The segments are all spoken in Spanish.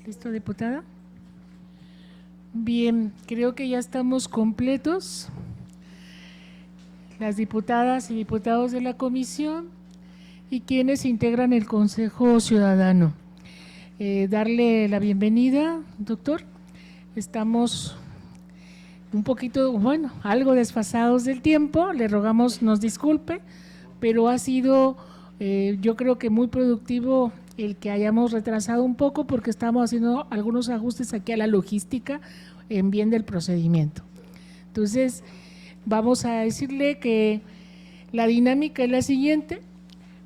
¿Listo, diputada? Bien, creo que ya estamos completos. Las diputadas y diputados de la comisión y quienes integran el Consejo Ciudadano. Darle la bienvenida, doctor. Estamos un poquito, bueno, algo desfasados del tiempo, le rogamos nos disculpe, pero ha sido yo creo que muy productivo el que hayamos retrasado un poco porque estamos haciendo algunos ajustes aquí a la logística en bien del procedimiento. Entonces, vamos a decirle que la dinámica es la siguiente: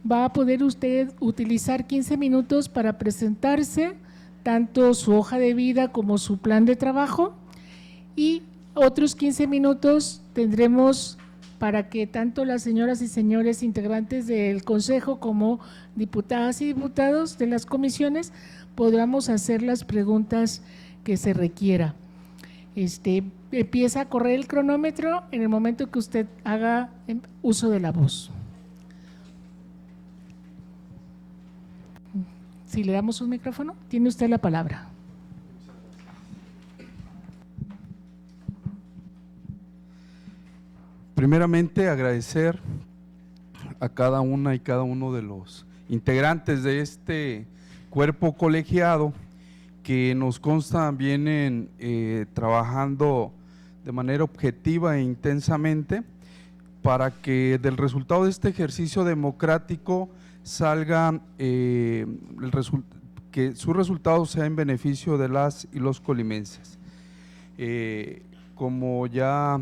va a poder usted utilizar 15 minutos para presentarse, tanto su hoja de vida como su plan de trabajo, y otros 15 minutos tendremos para que tanto las señoras y señores integrantes del Consejo como diputadas y diputados de las comisiones podamos hacer las preguntas que se requiera. Empieza a correr el cronómetro en el momento que usted haga uso de la voz. Si le damos un micrófono, tiene usted la palabra. Primeramente, agradecer a cada una y cada uno de los integrantes de este cuerpo colegiado que nos consta vienen trabajando de manera objetiva e intensamente para que del resultado de este ejercicio democrático salga que su resultado sea en beneficio de las y los colimenses. Como ya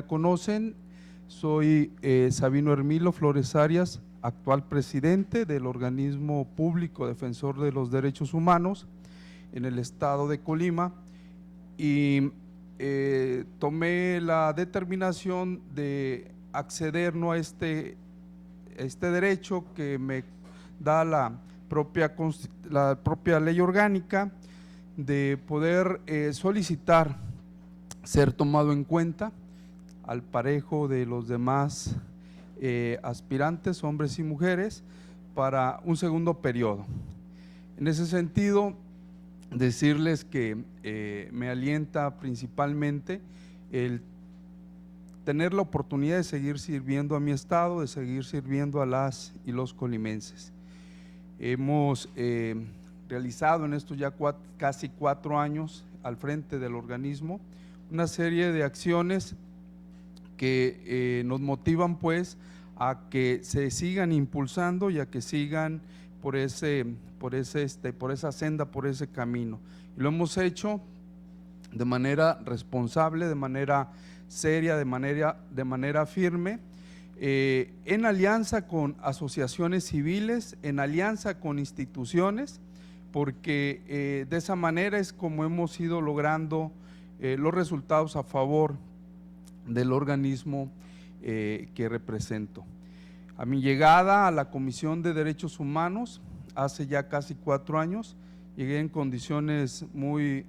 conocen, soy Sabino Hermilo Flores Arias, actual presidente del organismo público defensor de los derechos humanos en el estado de Colima, y tomé la determinación de acceder no a este derecho que me da la propia ley orgánica, de poder solicitar ser tomado en cuenta al parejo de los demás aspirantes, hombres y mujeres, para un segundo periodo. En ese sentido, decirles que me alienta principalmente el tener la oportunidad de seguir sirviendo a mi estado, de seguir sirviendo a las y los colimenses. Hemos realizado en estos ya casi 4 años al frente del organismo una serie de acciones que nos motivan pues a que se sigan impulsando y a que sigan por esa senda, por ese camino. Y lo hemos hecho de manera responsable, de manera seria, de manera firme, en alianza con asociaciones civiles, en alianza con instituciones, porque de esa manera es como hemos ido logrando los resultados a favor del organismo que represento. A mi llegada a la Comisión de Derechos Humanos hace ya casi 4 años, llegué en condiciones muy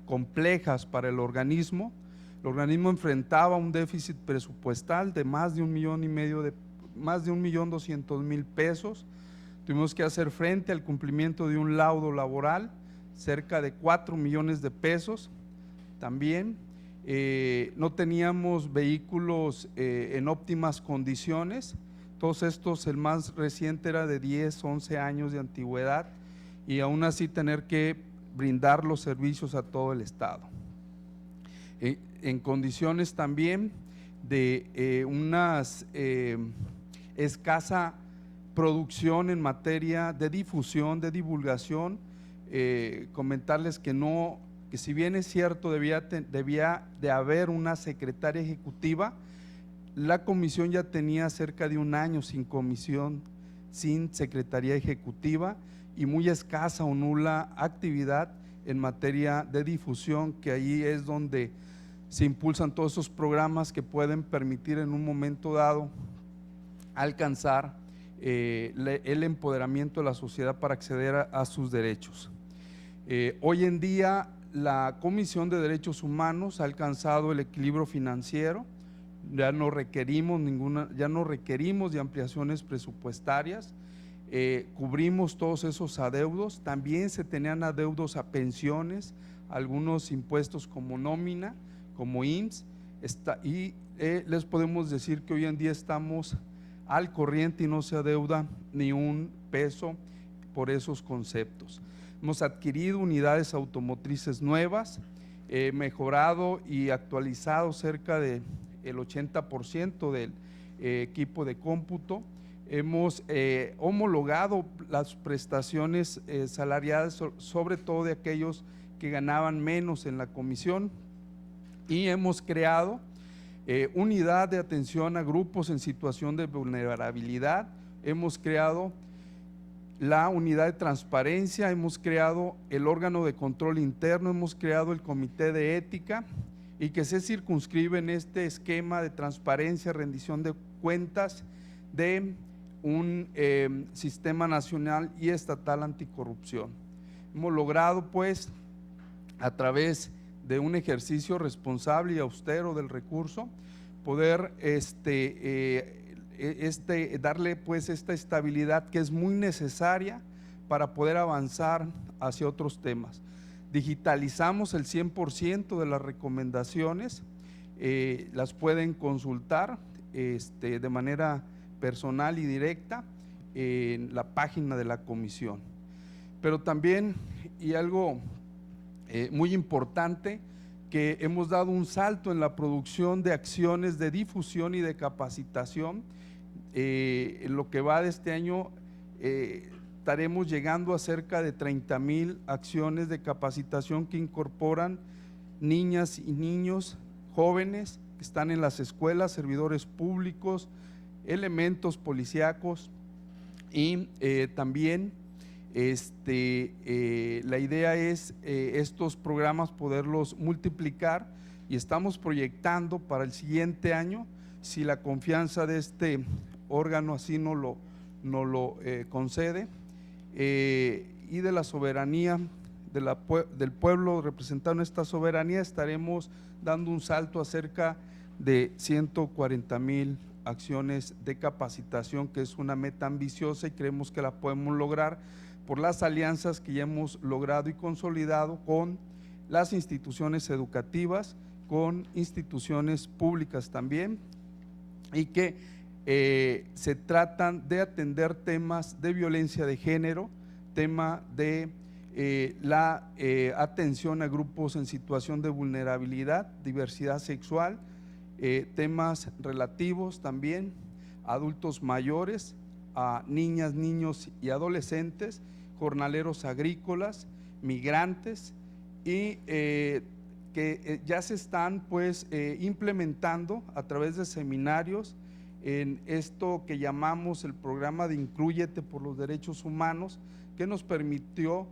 complejas para el organismo. El organismo enfrentaba un déficit presupuestal de más de más de 1.200.000 pesos. Tuvimos que hacer frente al cumplimiento de un laudo laboral, cerca de 4 millones de pesos. También no teníamos vehículos en óptimas condiciones. Todos estos, el más reciente era de 10, 11 años de antigüedad, y aún así tener que brindar los servicios a todo el estado. En condiciones también de escasa producción en materia de difusión, de divulgación. Comentarles que si bien es cierto debía de haber una secretaria ejecutiva, la comisión ya tenía cerca de 1 año sin comisión, sin secretaría ejecutiva, y muy escasa o nula actividad en materia de difusión, que ahí es donde se impulsan todos esos programas que pueden permitir en un momento dado alcanzar el empoderamiento de la sociedad para acceder a sus derechos. Hoy en día la Comisión de Derechos Humanos ha alcanzado el equilibrio financiero, ya no requerimos de ampliaciones presupuestarias. cubrimos todos esos adeudos. También se tenían adeudos a pensiones, algunos impuestos como nómina, como IMSS, les podemos decir que hoy en día estamos al corriente y no se adeuda ni un peso por esos conceptos. Hemos adquirido unidades automotrices nuevas, mejorado y actualizado cerca del 80% del equipo de cómputo. Hemos homologado las prestaciones salariales, sobre todo de aquellos que ganaban menos en la comisión, y hemos creado unidad de atención a grupos en situación de vulnerabilidad. Hemos creado la unidad de transparencia, hemos creado el órgano de control interno, hemos creado el comité de ética, y que se circunscribe en este esquema de transparencia, rendición de cuentas de un sistema nacional y estatal anticorrupción. Hemos logrado pues, a través de un ejercicio responsable y austero del recurso, poder darle pues esta estabilidad que es muy necesaria para poder avanzar hacia otros temas. Digitalizamos el 100% de las recomendaciones, las pueden consultar de manera personal y directa en la página de la comisión. Pero también, y algo muy importante, que hemos dado un salto en la producción de acciones de difusión y de capacitación. En lo que va de este año estaremos llegando a cerca de 30,000 acciones de capacitación que incorporan niñas y niños jóvenes que están en las escuelas, servidores públicos, elementos policíacos, y también la idea es estos programas poderlos multiplicar, y estamos proyectando para el siguiente año, si la confianza de este órgano así nos lo concede, y de la soberanía del pueblo representado en esta soberanía, estaremos dando un salto a cerca de 140,000 acciones de capacitación, que es una meta ambiciosa y creemos que la podemos lograr por las alianzas que ya hemos logrado y consolidado con las instituciones educativas, con instituciones públicas también, y que se tratan de atender temas de violencia de género, tema de la atención a grupos en situación de vulnerabilidad, diversidad sexual, temas relativos también a adultos mayores, a niñas, niños y adolescentes, jornaleros agrícolas, migrantes, y que ya se están pues implementando a través de seminarios en esto que llamamos el programa de Inclúyete por los Derechos Humanos, que nos permitió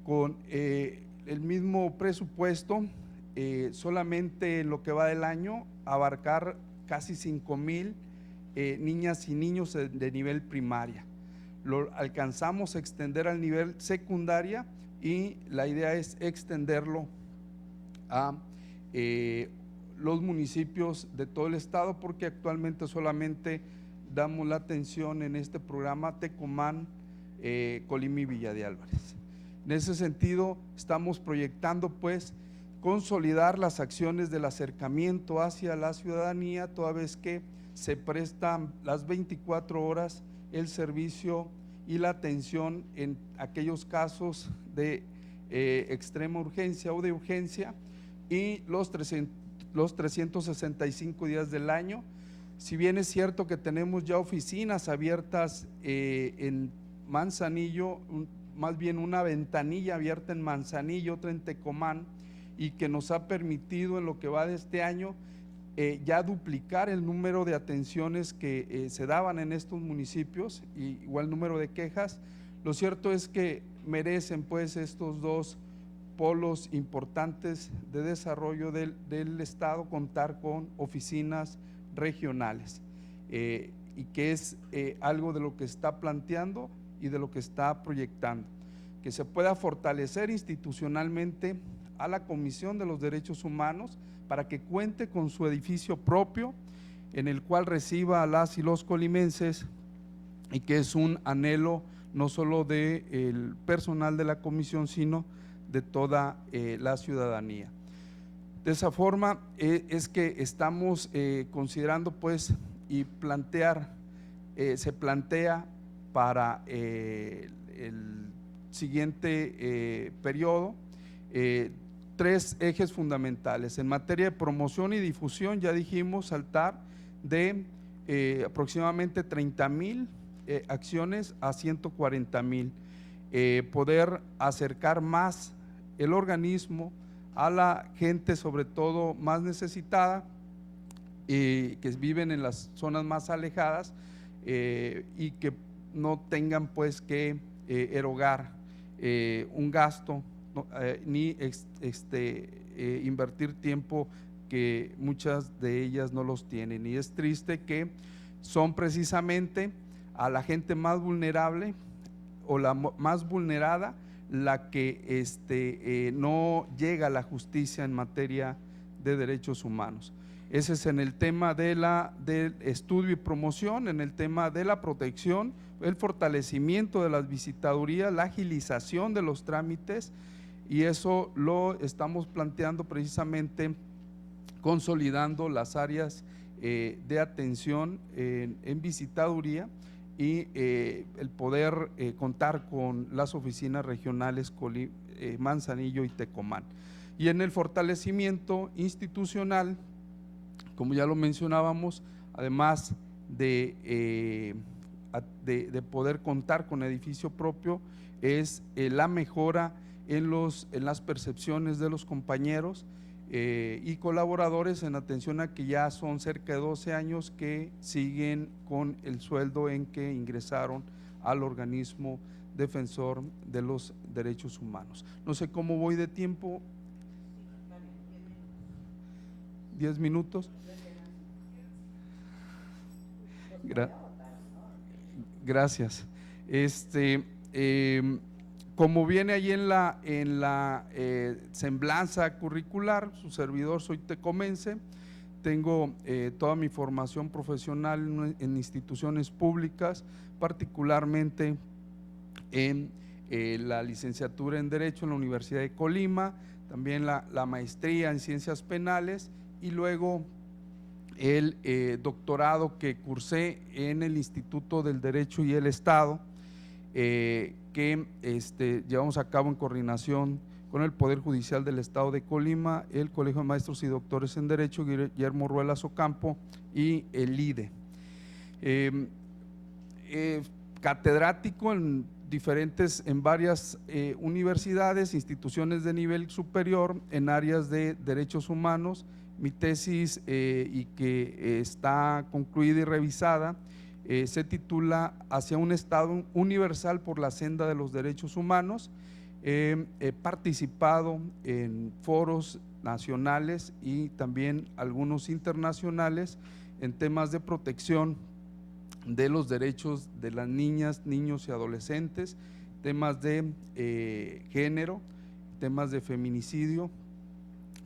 con el mismo presupuesto, solamente en lo que va del año, abarcar casi 5,000 niñas y niños de nivel primaria. Lo alcanzamos a extender al nivel secundaria, y la idea es extenderlo a los municipios de todo el estado, porque actualmente solamente damos la atención en este programa Tecomán, Colima y Villa de Álvarez. En ese sentido, estamos proyectando pues consolidar las acciones del acercamiento hacia la ciudadanía, toda vez que se prestan las 24 horas el servicio y la atención en aquellos casos de extrema urgencia o de urgencia, y los 365 días del año. Si bien es cierto que tenemos ya oficinas abiertas en Manzanillo, más bien una ventanilla abierta en Manzanillo, otra en Tecomán, y que nos ha permitido en lo que va de este año ya duplicar el número de atenciones que se daban en estos municipios, y igual número de quejas. Lo cierto es que merecen pues estos dos polos importantes de desarrollo del estado contar con oficinas regionales, y que es algo de lo que está planteando y de lo que está proyectando, que se pueda fortalecer institucionalmente a la Comisión de los Derechos Humanos para que cuente con su edificio propio, en el cual reciba a las y los colimenses, y que es un anhelo no solo del personal de la comisión, sino de toda la ciudadanía. De esa forma es que estamos considerando pues y se plantea para el siguiente periodo 3 ejes fundamentales. En materia de promoción y difusión, ya dijimos, saltar de aproximadamente 30,000 acciones a 140,000, poder acercar más el organismo a la gente, sobre todo más necesitada, que viven en las zonas más alejadas y que no tengan pues que erogar un gasto, no, ni invertir tiempo que muchas de ellas no los tienen. Y es triste que son precisamente a la gente más vulnerable o la más vulnerada la que no llega a la justicia en materia de derechos humanos. Ese es en el tema del estudio y promoción. En el tema de la protección, el fortalecimiento de las visitadurías, la agilización de los trámites, y eso lo estamos planteando precisamente consolidando las áreas de atención en visitaduría y el poder contar con las oficinas regionales Manzanillo y Tecomán. Y en el fortalecimiento institucional, como ya lo mencionábamos, además de poder contar con edificio propio, es la mejora en las percepciones de los compañeros y colaboradores en atención a que ya son cerca de 12 años que siguen con el sueldo en que ingresaron al organismo defensor de los derechos humanos. No sé cómo voy de tiempo. 10 minutos. Gracias. Como viene ahí en la semblanza curricular, su servidor soy tecomense, tengo toda mi formación profesional en instituciones públicas, particularmente en la licenciatura en Derecho en la Universidad de Colima, también la maestría en Ciencias Penales y luego el doctorado que cursé en el Instituto del Derecho y el Estado, que llevamos a cabo en coordinación con el Poder Judicial del Estado de Colima, el Colegio de Maestros y Doctores en Derecho Guillermo Ruelas Ocampo y el IDE. Catedrático en varias universidades, instituciones de nivel superior en áreas de derechos humanos. Mi tesis y que está concluida y revisada se titula Hacia un Estado universal por la senda de los derechos humanos. He participado en foros nacionales y también algunos internacionales en temas de protección de los derechos de las niñas, niños y adolescentes, temas de género, temas de feminicidio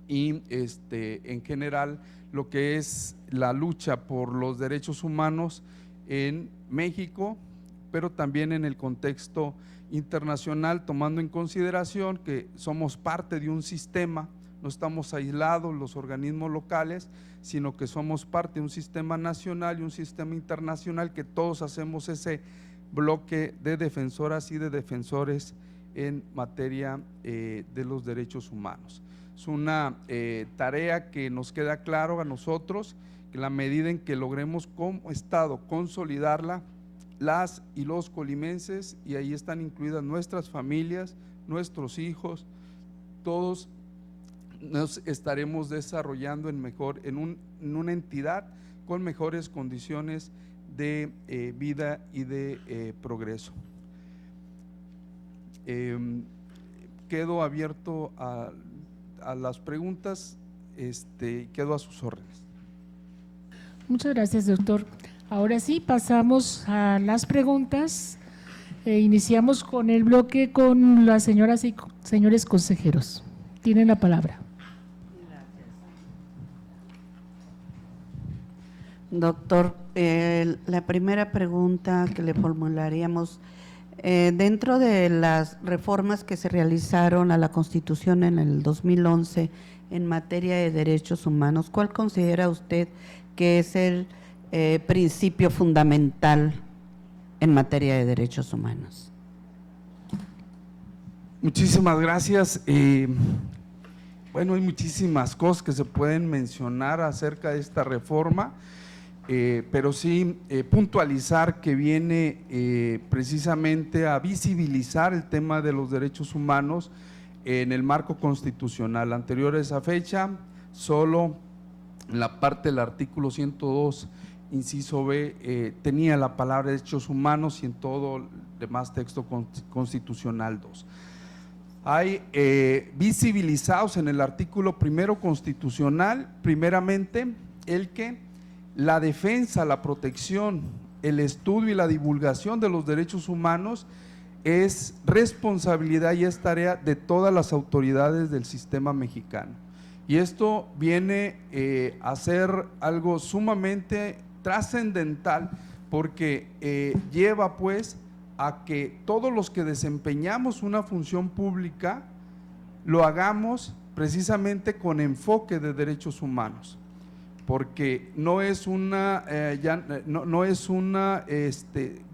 y en general lo que es la lucha por los derechos humanos en México, pero también en el contexto internacional, tomando en consideración que somos parte de un sistema, no estamos aislados los organismos locales, sino que somos parte de un sistema nacional y un sistema internacional, que todos hacemos ese bloque de defensoras y de defensores en materia de los derechos humanos. Es una tarea que nos queda claro a nosotros, que en la medida en que logremos como Estado consolidarla, las y los colimenses, y ahí están incluidas nuestras familias, nuestros hijos, todos nos estaremos desarrollando en una entidad con mejores condiciones de vida y de progreso. Quedo abierto a las preguntas, quedo a sus órdenes. Muchas gracias, doctor. Ahora sí, pasamos a las preguntas. Iniciamos con el bloque con las señoras y señores consejeros. Tienen la palabra. Gracias. Doctor, la primera pregunta que le formularíamos Dentro de las reformas que se realizaron a la Constitución en el 2011 en materia de derechos humanos, ¿cuál considera usted que es el principio fundamental en materia de derechos humanos? Muchísimas gracias. Bueno, hay muchísimas cosas que se pueden mencionar acerca de esta reforma, pero sí puntualizar que viene precisamente a visibilizar el tema de los derechos humanos en el marco constitucional. Anterior a esa fecha, solo en la parte del artículo 102, inciso B, tenía la palabra derechos humanos y en todo el demás texto constitucional 2. Hay visibilizados en el artículo primero constitucional, primeramente, el que la defensa, la protección, el estudio y la divulgación de los derechos humanos es responsabilidad y es tarea de todas las autoridades del sistema mexicano. Y esto viene a ser algo sumamente trascendental porque lleva pues a que todos los que desempeñamos una función pública lo hagamos precisamente con enfoque de derechos humanos, porque no es una,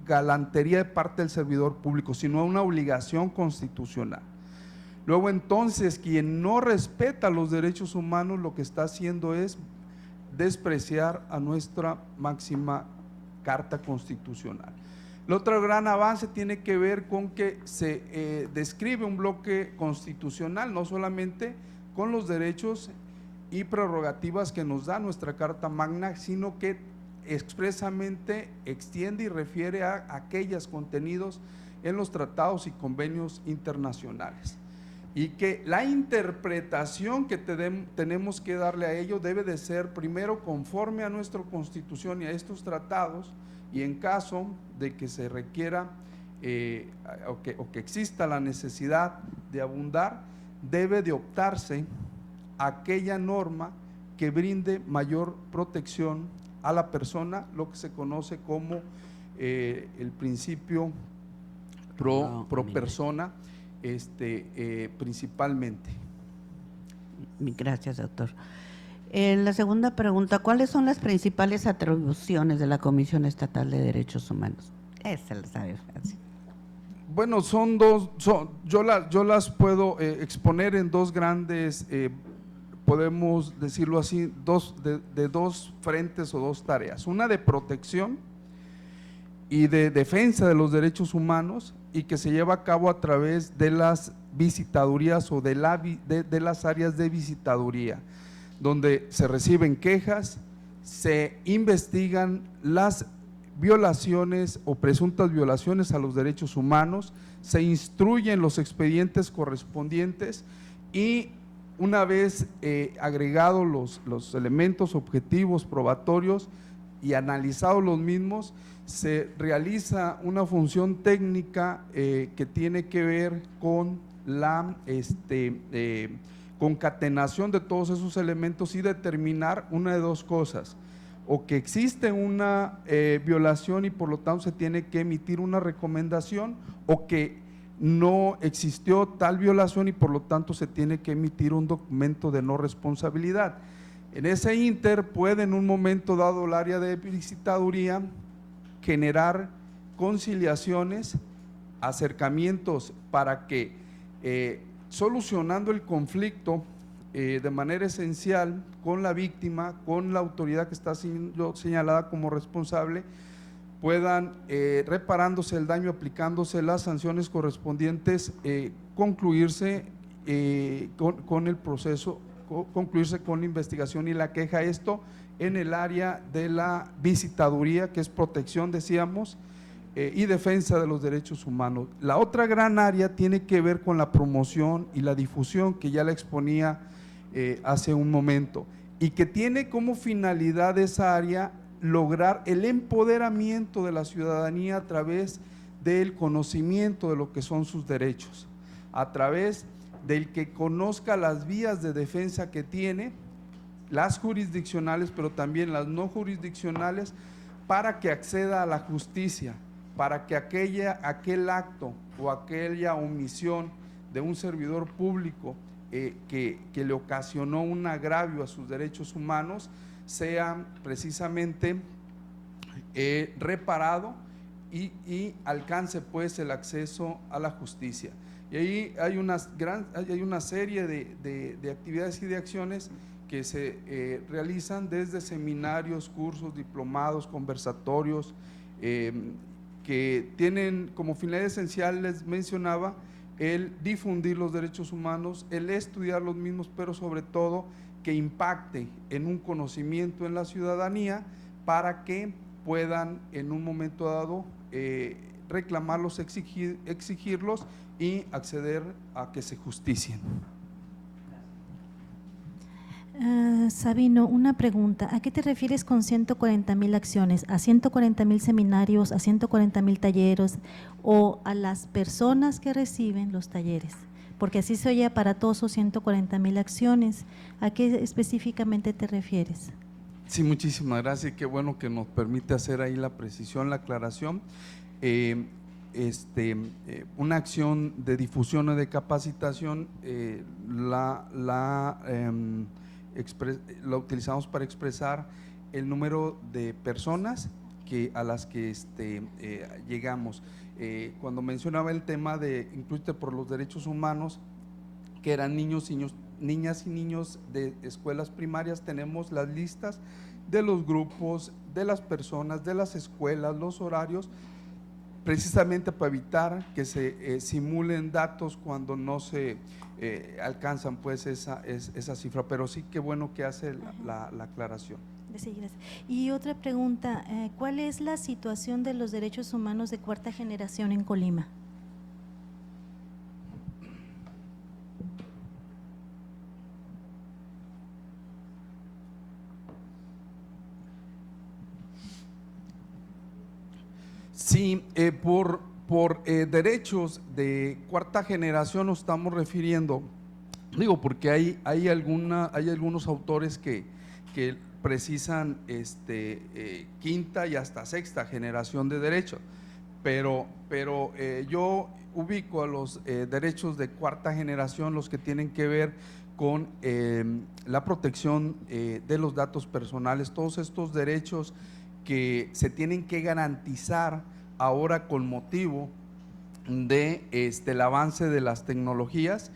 galantería de parte del servidor público, sino una obligación constitucional. Luego entonces, quien no respeta los derechos humanos lo que está haciendo es despreciar a nuestra máxima Carta Constitucional. El otro gran avance tiene que ver con que se describe un bloque constitucional, no solamente con los derechos y prerrogativas que nos da nuestra Carta Magna, sino que expresamente extiende y refiere a aquellos contenidos en los tratados y convenios internacionales. Y que la interpretación que tenemos que darle a ello debe de ser primero conforme a nuestra Constitución y a estos tratados, y en caso de que se requiera o que exista la necesidad de abundar, debe de optarse aquella norma que brinde mayor protección a la persona, lo que se conoce como el principio pro persona, principalmente. Gracias, doctor. La segunda pregunta, ¿cuáles son las principales atribuciones de la Comisión Estatal de Derechos Humanos? Esa la sabe fácil. Bueno, son dos, yo las puedo exponer en dos grandes, podemos decirlo así, de dos frentes o dos tareas, una de protección y de defensa de los derechos humanos, y que se lleva a cabo a través de las visitadurías o de las áreas de visitaduría, donde se reciben quejas, se investigan las violaciones o presuntas violaciones a los derechos humanos, se instruyen los expedientes correspondientes y una vez agregados los elementos objetivos probatorios y analizados los mismos, se realiza una función técnica que tiene que ver con la concatenación de todos esos elementos y determinar una de dos cosas: o que existe una violación y por lo tanto se tiene que emitir una recomendación, o que no existió tal violación y por lo tanto se tiene que emitir un documento de no responsabilidad. En ese ínter puede en un momento dado el área de visitaduría generar conciliaciones, acercamientos para que solucionando el conflicto de manera esencial con la víctima, con la autoridad que está siendo señalada como responsable, puedan, reparándose el daño, aplicándose las sanciones correspondientes, concluirse con el proceso, concluirse con la investigación y la queja. Esto en el área de la visitaduría, que es protección, decíamos, y defensa de los derechos humanos. La otra gran área tiene que ver con la promoción y la difusión, que ya la exponía hace un momento, y que tiene como finalidad esa área lograr el empoderamiento de la ciudadanía a través del conocimiento de lo que son sus derechos, a través del que conozca las vías de defensa que tiene, las jurisdiccionales, pero también las no jurisdiccionales, para que acceda a la justicia, para que aquel acto o aquella omisión de un servidor público que le ocasionó un agravio a sus derechos humanos sea precisamente reparado y alcance pues el acceso a la justicia. Y ahí hay una serie de actividades y de acciones que se realizan desde seminarios, cursos, diplomados, conversatorios, que tienen como finalidad esencial, les mencionaba, el difundir los derechos humanos, el estudiar los mismos, pero sobre todo que impacte en un conocimiento en la ciudadanía para que puedan en un momento dado reclamarlos, exigirlos y acceder a que se justicien. Sabino, una pregunta. ¿A qué te refieres con 140,000 acciones? ¿A 140,000 seminarios, a 140,000 talleres o a las personas que reciben los talleres? Porque así se oye aparatoso 140,000 acciones. ¿A qué específicamente te refieres? Sí, muchísimas gracias. Qué bueno que nos permite hacer ahí la precisión, la aclaración. Una acción de difusión o de capacitación la utilizamos para expresar el número de personas a las que llegamos. Cuando mencionaba el tema de Incluirte por los Derechos Humanos, que eran niñas y niños de escuelas primarias, tenemos las listas de los grupos, de las personas, de las escuelas, los horarios, precisamente para evitar que se simulen datos cuando no se alcanzan pues esa cifra, pero sí que bueno que hace la aclaración. Sí, gracias. Y otra pregunta, ¿cuál es la situación de los derechos humanos de cuarta generación en Colima? Sí, por derechos de cuarta generación nos estamos refiriendo, digo, porque hay algunos autores que precisan quinta y hasta sexta generación de derechos, pero yo ubico a los derechos de cuarta generación, los que tienen que ver con la protección de los datos personales, todos estos derechos que se tienen que garantizar ahora con motivo de el avance de las tecnologías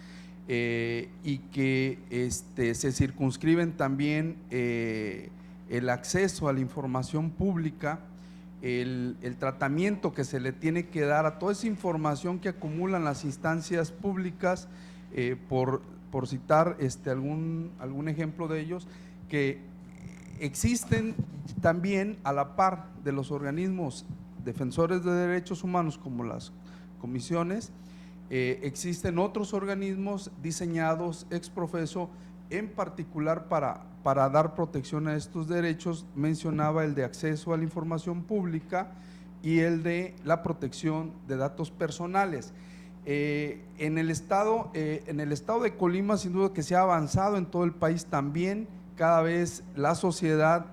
y que se circunscriben también el acceso a la información pública, el tratamiento que se le tiene que dar a toda esa información que acumulan las instancias públicas, por citar algún ejemplo de ellos, que existen también a la par de los organismos defensores de derechos humanos como las comisiones. Existen otros organismos diseñados ex profeso en particular para dar protección a estos derechos. Mencionaba el de acceso a la información pública y el de la protección de datos personales. En el estado de Colima, sin duda que se ha avanzado, en todo el país también. Cada vez la sociedad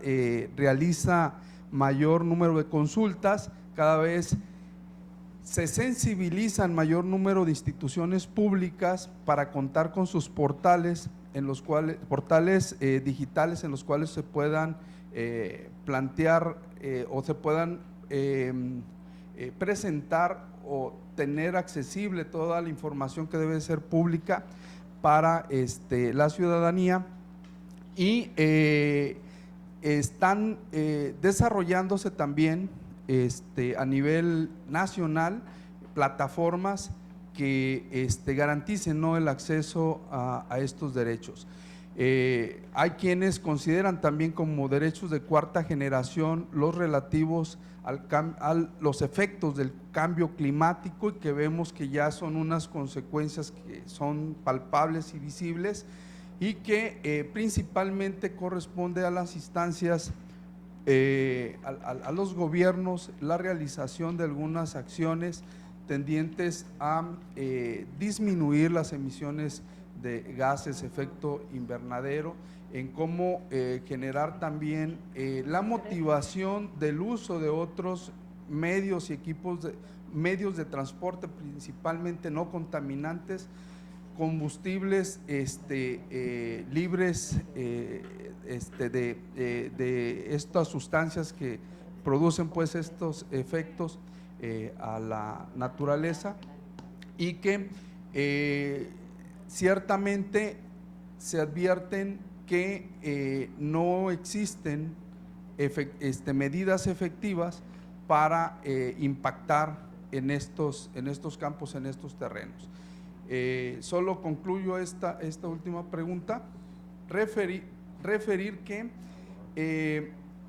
realiza mayor número de consultas, cada vez se sensibilizan mayor número de instituciones públicas para contar con sus portales digitales en los cuales se puedan plantear o se puedan presentar o tener accesible toda la información que debe ser pública para la ciudadanía. Y están desarrollándose también a nivel nacional plataformas que garanticen, ¿no?, el acceso a estos derechos. Hay quienes consideran también como derechos de cuarta generación los relativos a los efectos del cambio climático, y que vemos que ya son unas consecuencias que son palpables y visibles, y que principalmente corresponde a las instancias, a los gobiernos, la realización de algunas acciones tendientes a disminuir las emisiones de gases efecto invernadero, en cómo generar también la motivación del uso de otros medios y medios de transporte, principalmente no contaminantes, combustibles libres de estas sustancias que producen pues estos efectos a la naturaleza, y que ciertamente se advierten que no existen medidas efectivas para impactar en estos campos, en estos terrenos. Solo concluyo esta última pregunta, referir que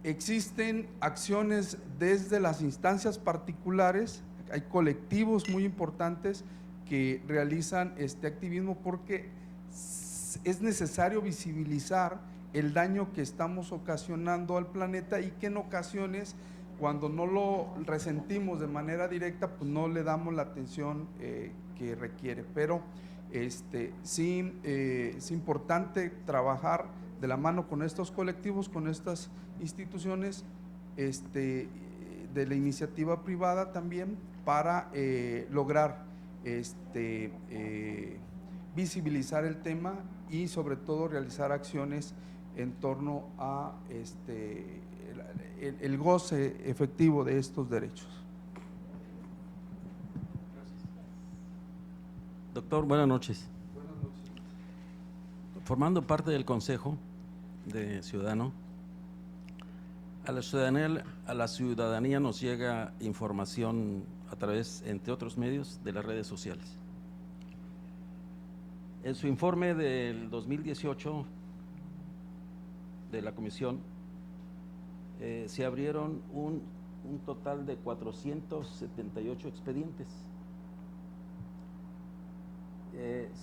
existen acciones desde las instancias particulares, hay colectivos muy importantes que realizan este activismo porque es necesario visibilizar el daño que estamos ocasionando al planeta, y que en ocasiones, cuando no lo resentimos de manera directa, pues no le damos la atención que requiere. Pero sí es importante trabajar de la mano con estos colectivos, con estas instituciones de la iniciativa privada también, para lograr visibilizar el tema y sobre todo realizar acciones en torno a el goce efectivo de estos derechos. Doctor, buenas noches. Buenas noches. Formando parte del Consejo de Ciudadano, a la ciudadanía nos llega información a través, entre otros medios, de las redes sociales. En su informe del 2018 de la Comisión, se abrieron un total de 478 expedientes.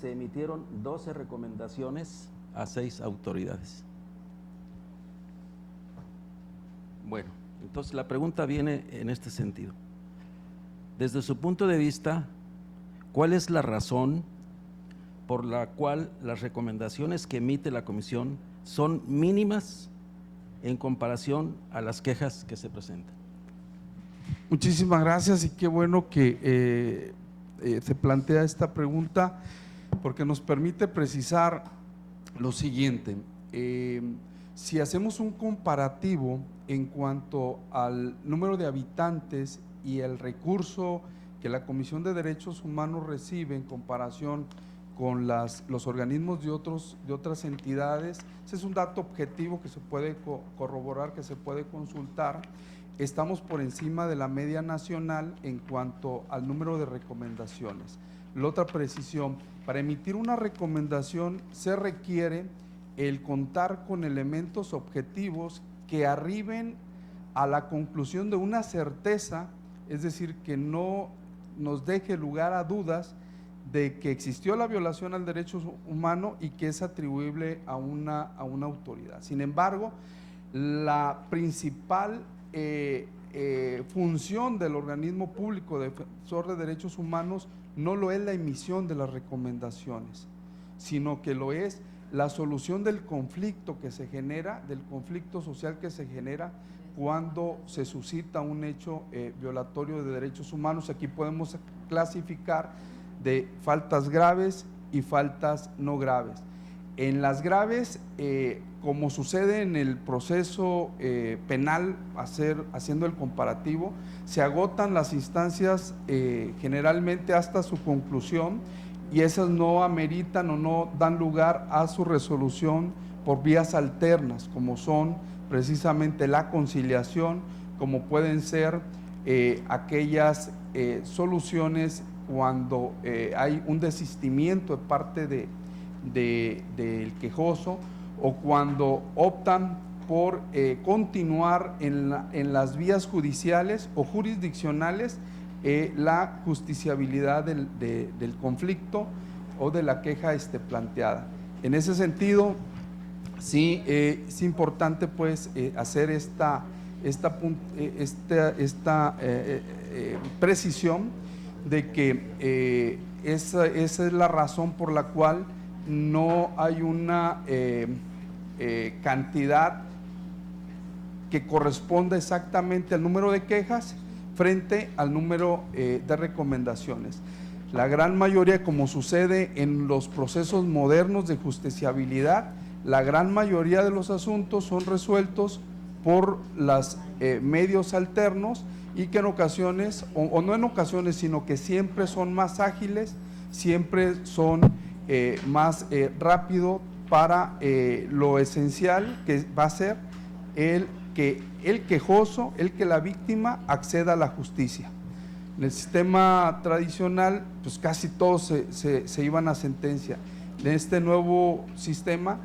Se emitieron 12 recomendaciones a 6 autoridades. Bueno, entonces la pregunta viene en este sentido. Desde su punto de vista, ¿cuál es la razón por la cual las recomendaciones que emite la Comisión son mínimas en comparación a las quejas que se presentan? Muchísimas gracias, y qué bueno que se plantea esta pregunta, porque nos permite precisar lo siguiente. Si hacemos un comparativo en cuanto al número de habitantes y el recurso que la Comisión de Derechos Humanos recibe en comparación con los organismos de otras entidades, ese es un dato objetivo que se puede corroborar, que se puede consultar. Estamos por encima de la media nacional en cuanto al número de recomendaciones. La otra precisión: para emitir una recomendación se requiere el contar con elementos objetivos que arriben a la conclusión de una certeza, es decir, que no nos deje lugar a dudas de que existió la violación al derecho humano y que es atribuible a una autoridad. Sin embargo, la principal función del organismo público defensor de derechos humanos no lo es la emisión de las recomendaciones, sino que lo es la solución del conflicto que se genera, del conflicto social que se genera cuando se suscita un hecho violatorio de derechos humanos. Aquí podemos clasificar de faltas graves y faltas no graves. En las graves, como sucede en el proceso penal, haciendo el comparativo, se agotan las instancias generalmente hasta su conclusión, y esas no ameritan o no dan lugar a su resolución por vías alternas, como son precisamente la conciliación, como pueden ser aquellas soluciones cuando hay un desistimiento de parte del quejoso, o cuando optan por continuar en las vías judiciales o jurisdiccionales la justiciabilidad del conflicto o de la queja planteada. En ese sentido, sí es importante pues hacer esta precisión de que esa es la razón por la cual no hay una cantidad que corresponda exactamente al número de quejas, frente al número de recomendaciones. La gran mayoría, como sucede en los procesos modernos de justiciabilidad, la gran mayoría de los asuntos son resueltos por los medios alternos y que en ocasiones, o no en ocasiones, sino que siempre son más ágiles, siempre son más rápido para lo esencial que va a ser el quejoso, que la víctima acceda a la justicia. En el sistema tradicional, pues casi todos se iban a sentencia. En este nuevo sistema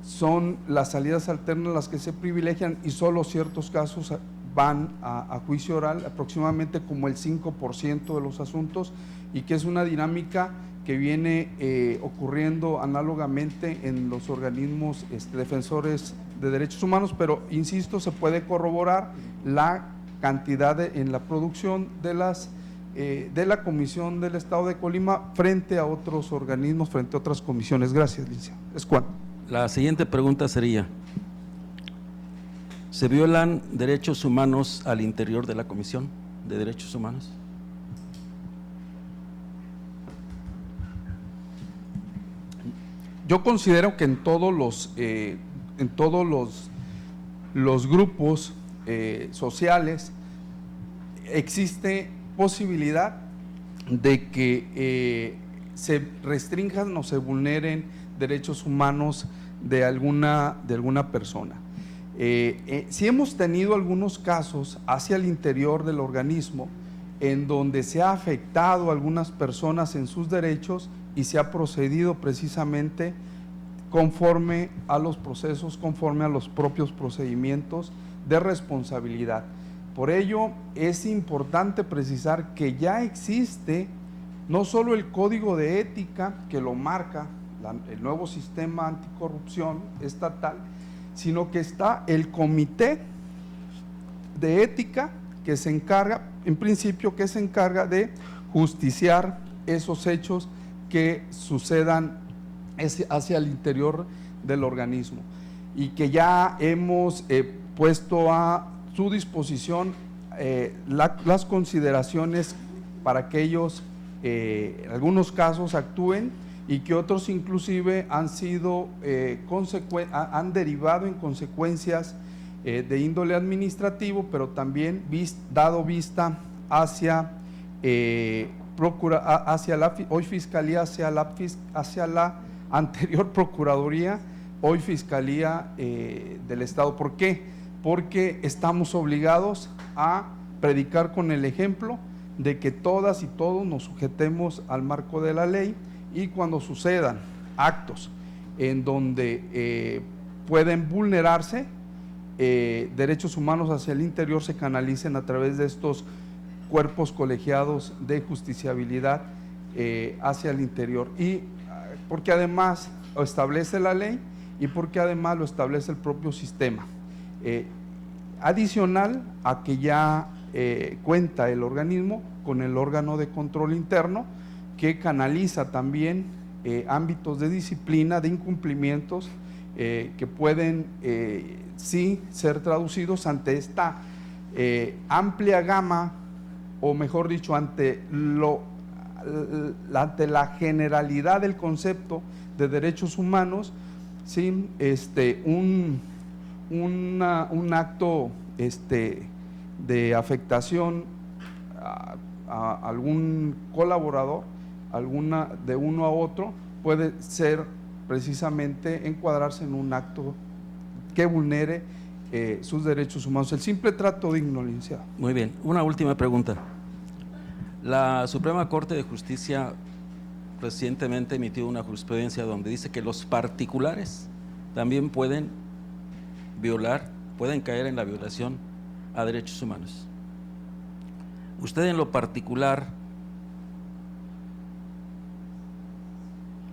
son las salidas alternas las que se privilegian y solo ciertos casos van a juicio oral, aproximadamente como el 5% de los asuntos, y que es una dinámica que viene ocurriendo análogamente en los organismos defensores de derechos humanos, pero insisto, se puede corroborar la cantidad en la producción de la Comisión del Estado de Colima frente a otros organismos, frente a otras comisiones. Gracias, licenciado. Es cuanto. La siguiente pregunta sería: ¿se violan derechos humanos al interior de la Comisión de Derechos Humanos? Yo considero que en todos los grupos sociales existe posibilidad de que se restrinjan o se vulneren derechos humanos de alguna persona. Si hemos tenido algunos casos hacia el interior del organismo en donde se ha afectado a algunas personas en sus derechos y se ha procedido precisamente conforme a los procesos, conforme a los propios procedimientos de responsabilidad. Por ello es importante precisar que ya existe no solo el Código de Ética que lo marca el nuevo sistema anticorrupción estatal, sino que está el Comité de Ética que se encarga, en principio, que se encarga de justiciar esos hechos que sucedan hacia el interior del organismo, y que ya hemos puesto a su disposición las consideraciones para que ellos en algunos casos actúen, y que otros inclusive han derivado en consecuencias de índole administrativo, pero también dado vista hacia hoy Fiscalía, hacia la anterior Procuraduría, hoy Fiscalía del Estado. ¿Por qué? Porque estamos obligados a predicar con el ejemplo de que todas y todos nos sujetemos al marco de la ley, y cuando sucedan actos en donde pueden vulnerarse derechos humanos hacia el interior, se canalicen a través de estos cuerpos colegiados de justiciabilidad hacia el interior, y porque además lo establece la ley y porque además lo establece el propio sistema, adicional a que ya cuenta el organismo con el órgano de control interno, que canaliza también ámbitos de disciplina, de incumplimientos que pueden sí ser traducidos ante esta amplia gama, o mejor dicho, ante la generalidad del concepto de derechos humanos, sin un acto de afectación a algún colaborador, de uno a otro, puede ser precisamente encuadrarse en un acto que vulnere sus derechos humanos. El simple trato digno, licenciado. Muy bien, una última pregunta. La Suprema Corte de Justicia recientemente emitió una jurisprudencia donde dice que los particulares también pueden caer en la violación a derechos humanos. ¿Usted en lo particular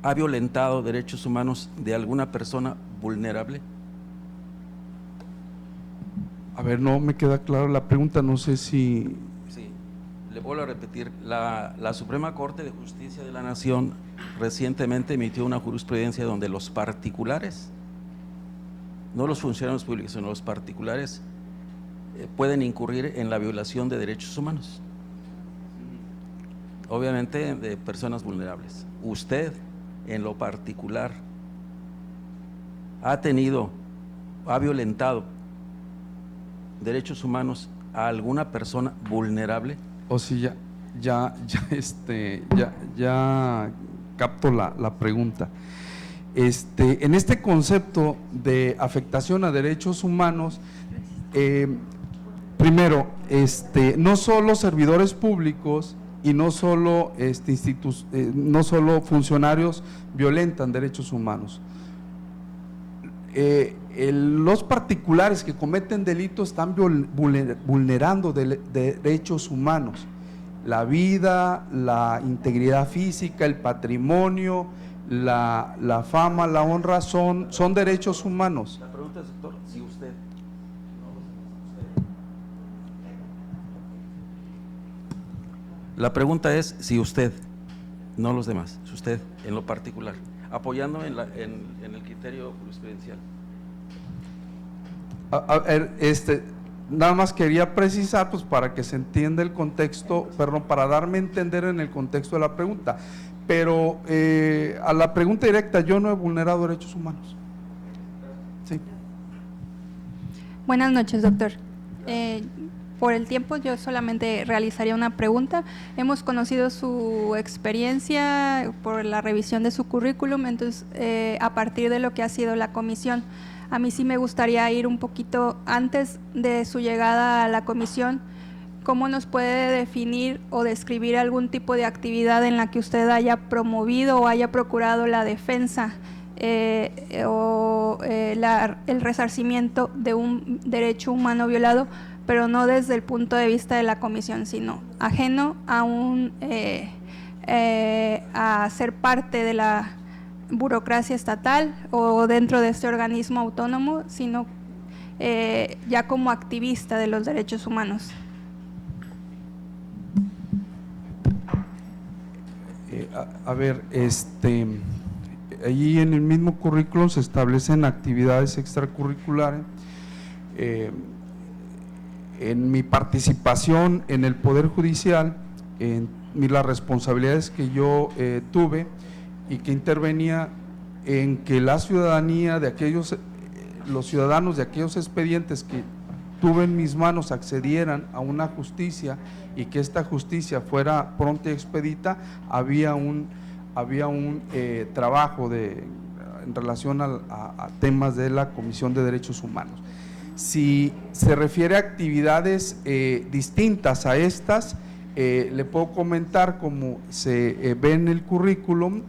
ha violentado derechos humanos de alguna persona vulnerable? A ver, no me queda claro la pregunta, no sé si… Sí, le vuelvo a repetir. La Suprema Corte de Justicia de la Nación recientemente emitió una jurisprudencia donde los particulares, no los funcionarios públicos, sino los particulares, pueden incurrir en la violación de derechos humanos, obviamente de personas vulnerables. Usted, en lo particular, ha violentado derechos humanos a alguna persona vulnerable. O si ya capto la pregunta. En este concepto de afectación a derechos humanos, primero, no solo servidores públicos y no solo funcionarios violentan derechos humanos. Los particulares que cometen delitos están vulnerando derechos humanos, la vida, la integridad física, el patrimonio, la fama, la honra son derechos humanos. La pregunta es, doctor, si usted. La pregunta es si usted, no los demás, si usted en lo particular, apoyando en el criterio jurisprudencial. A ver, nada más quería precisar, pues para que se entienda el contexto, perdón, para darme a entender en el contexto de la pregunta, pero a la pregunta directa, yo no he vulnerado derechos humanos. Sí. Buenas noches, doctor. Por el tiempo yo solamente realizaría una pregunta. Hemos conocido su experiencia por la revisión de su currículum, entonces a partir de lo que ha sido la comisión, a mí sí me gustaría ir un poquito antes de su llegada a la comisión. ¿Cómo nos puede definir o describir algún tipo de actividad en la que usted haya promovido o haya procurado la defensa el resarcimiento de un derecho humano violado, pero no desde el punto de vista de la comisión, sino ajeno a a ser parte de la burocracia estatal o dentro de este organismo autónomo, sino ya como activista de los derechos humanos? A ver, allí en el mismo currículum se establecen actividades extracurriculares. En mi participación en el Poder Judicial, las responsabilidades que yo tuve y que intervenía en que la ciudadanía de los ciudadanos de aquellos expedientes que tuve en mis manos accedieran a una justicia y que esta justicia fuera pronta y expedita. Había un trabajo en relación a temas de la Comisión de Derechos Humanos. Si se refiere a actividades distintas a estas, le puedo comentar, como se ve en el currículum,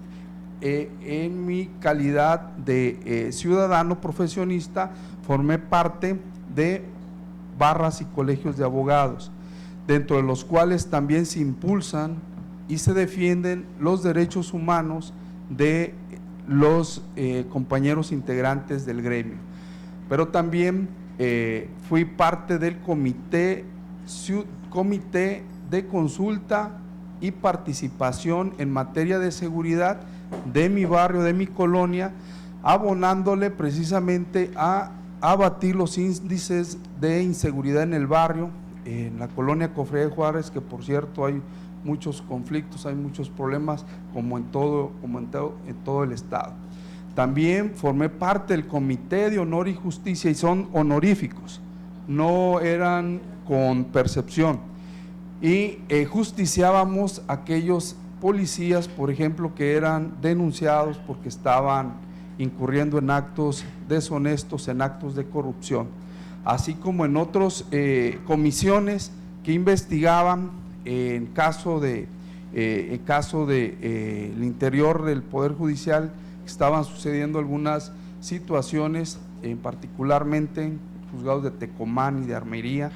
en mi calidad de ciudadano profesionista, formé parte de barras y colegios de abogados, dentro de los cuales también se impulsan y se defienden los derechos humanos de los compañeros integrantes del gremio. Pero también fui parte del comité de consulta y participación en materia de seguridad de mi barrio, de mi colonia, abonándole precisamente a abatir los índices de inseguridad en el barrio, en la colonia Cofradía de Juárez, que por cierto hay muchos conflictos, hay muchos problemas, como en todo el estado. También formé parte del Comité de Honor y Justicia, y son honoríficos, no eran con percepción, y justiciábamos a aquellos policías, por ejemplo, que eran denunciados porque estaban incurriendo en actos deshonestos, en actos de corrupción, así como en otras comisiones que investigaban en caso de el interior del Poder Judicial. Estaban sucediendo algunas situaciones, particularmente en juzgados de Tecomán y de Armería,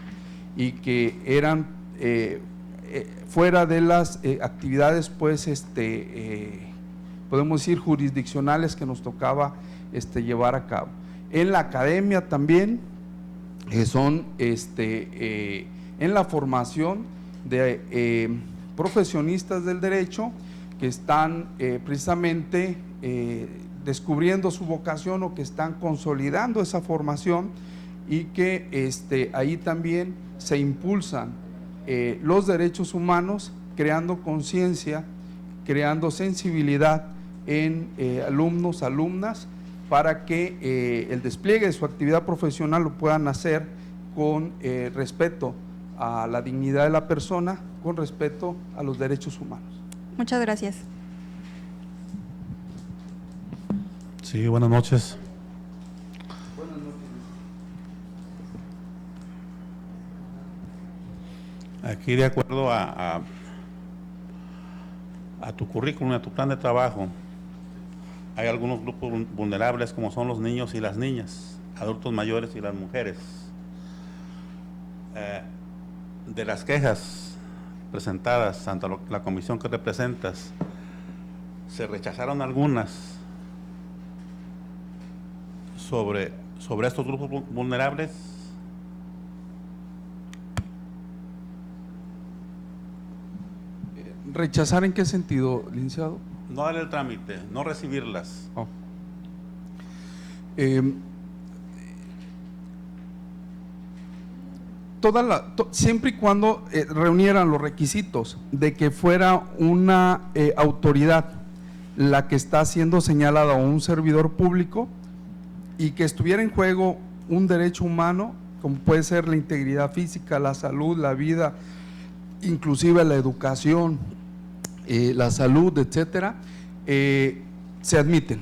y que eran fuera de las actividades, pues, podemos decir, jurisdiccionales que nos tocaba llevar a cabo. En la academia también son en la formación de profesionistas del derecho que están precisamente descubriendo su vocación o que están consolidando esa formación, y que ahí también se impulsan los derechos humanos, creando conciencia, creando sensibilidad en alumnos, alumnas, para que el despliegue de su actividad profesional lo puedan hacer con respeto a la dignidad de la persona, con respeto a los derechos humanos. Muchas gracias. Sí, buenas noches. Aquí, de acuerdo a tu currículum, a tu plan de trabajo, hay algunos grupos vulnerables como son los niños y las niñas, adultos mayores y las mujeres. De las quejas presentadas ante la comisión que representas, se rechazaron algunas sobre estos grupos vulnerables. ¿Rechazar en qué sentido, licenciado? No darle el trámite, no recibirlas. Oh. Siempre y cuando reunieran los requisitos de que fuera una autoridad la que está siendo señalada o un servidor público y que estuviera en juego un derecho humano, como puede ser la integridad física, la salud, la vida, inclusive la educación, la salud, etcétera, se admiten,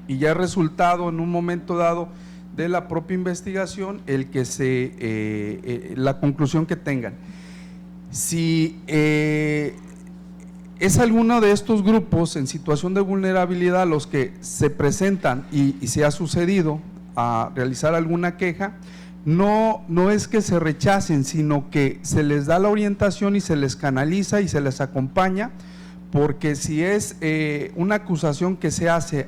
y ya es resultado en un momento dado de la propia investigación el que la conclusión que tengan. Si es alguno de estos grupos en situación de vulnerabilidad los que se presentan y se ha sucedido a realizar alguna queja, no es que se rechacen, sino que se les da la orientación y se les canaliza y se les acompaña, porque si es una acusación que se hace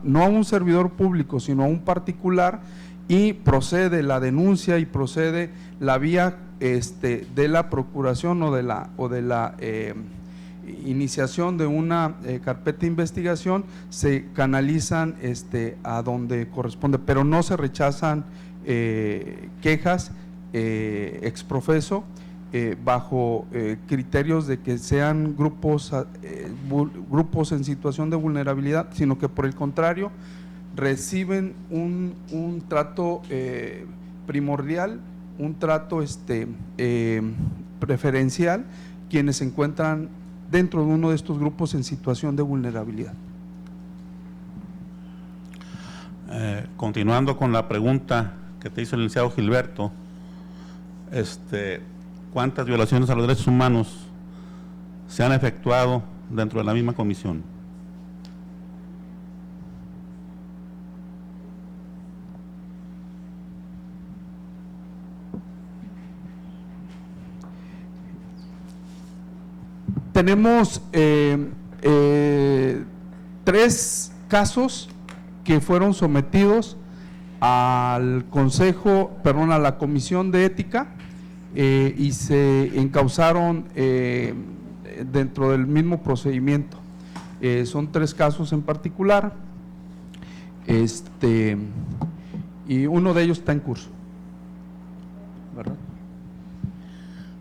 no a un servidor público, sino a un particular, y procede la denuncia y procede la vía de la procuración o de la iniciación de una carpeta de investigación, se canalizan a donde corresponde, pero no se rechazan quejas exprofeso bajo criterios de que sean grupos en situación de vulnerabilidad, sino que por el contrario reciben un trato primordial, un trato preferencial quienes se encuentran dentro de uno de estos grupos en situación de vulnerabilidad. Continuando con la pregunta que te hizo el licenciado Gilberto, ¿cuántas violaciones a los derechos humanos se han efectuado dentro de la misma comisión? Tenemos 3 casos que fueron sometidos a la Comisión de Ética y se encauzaron dentro del mismo procedimiento. Son 3 casos en particular, y uno de ellos está en curso, ¿verdad?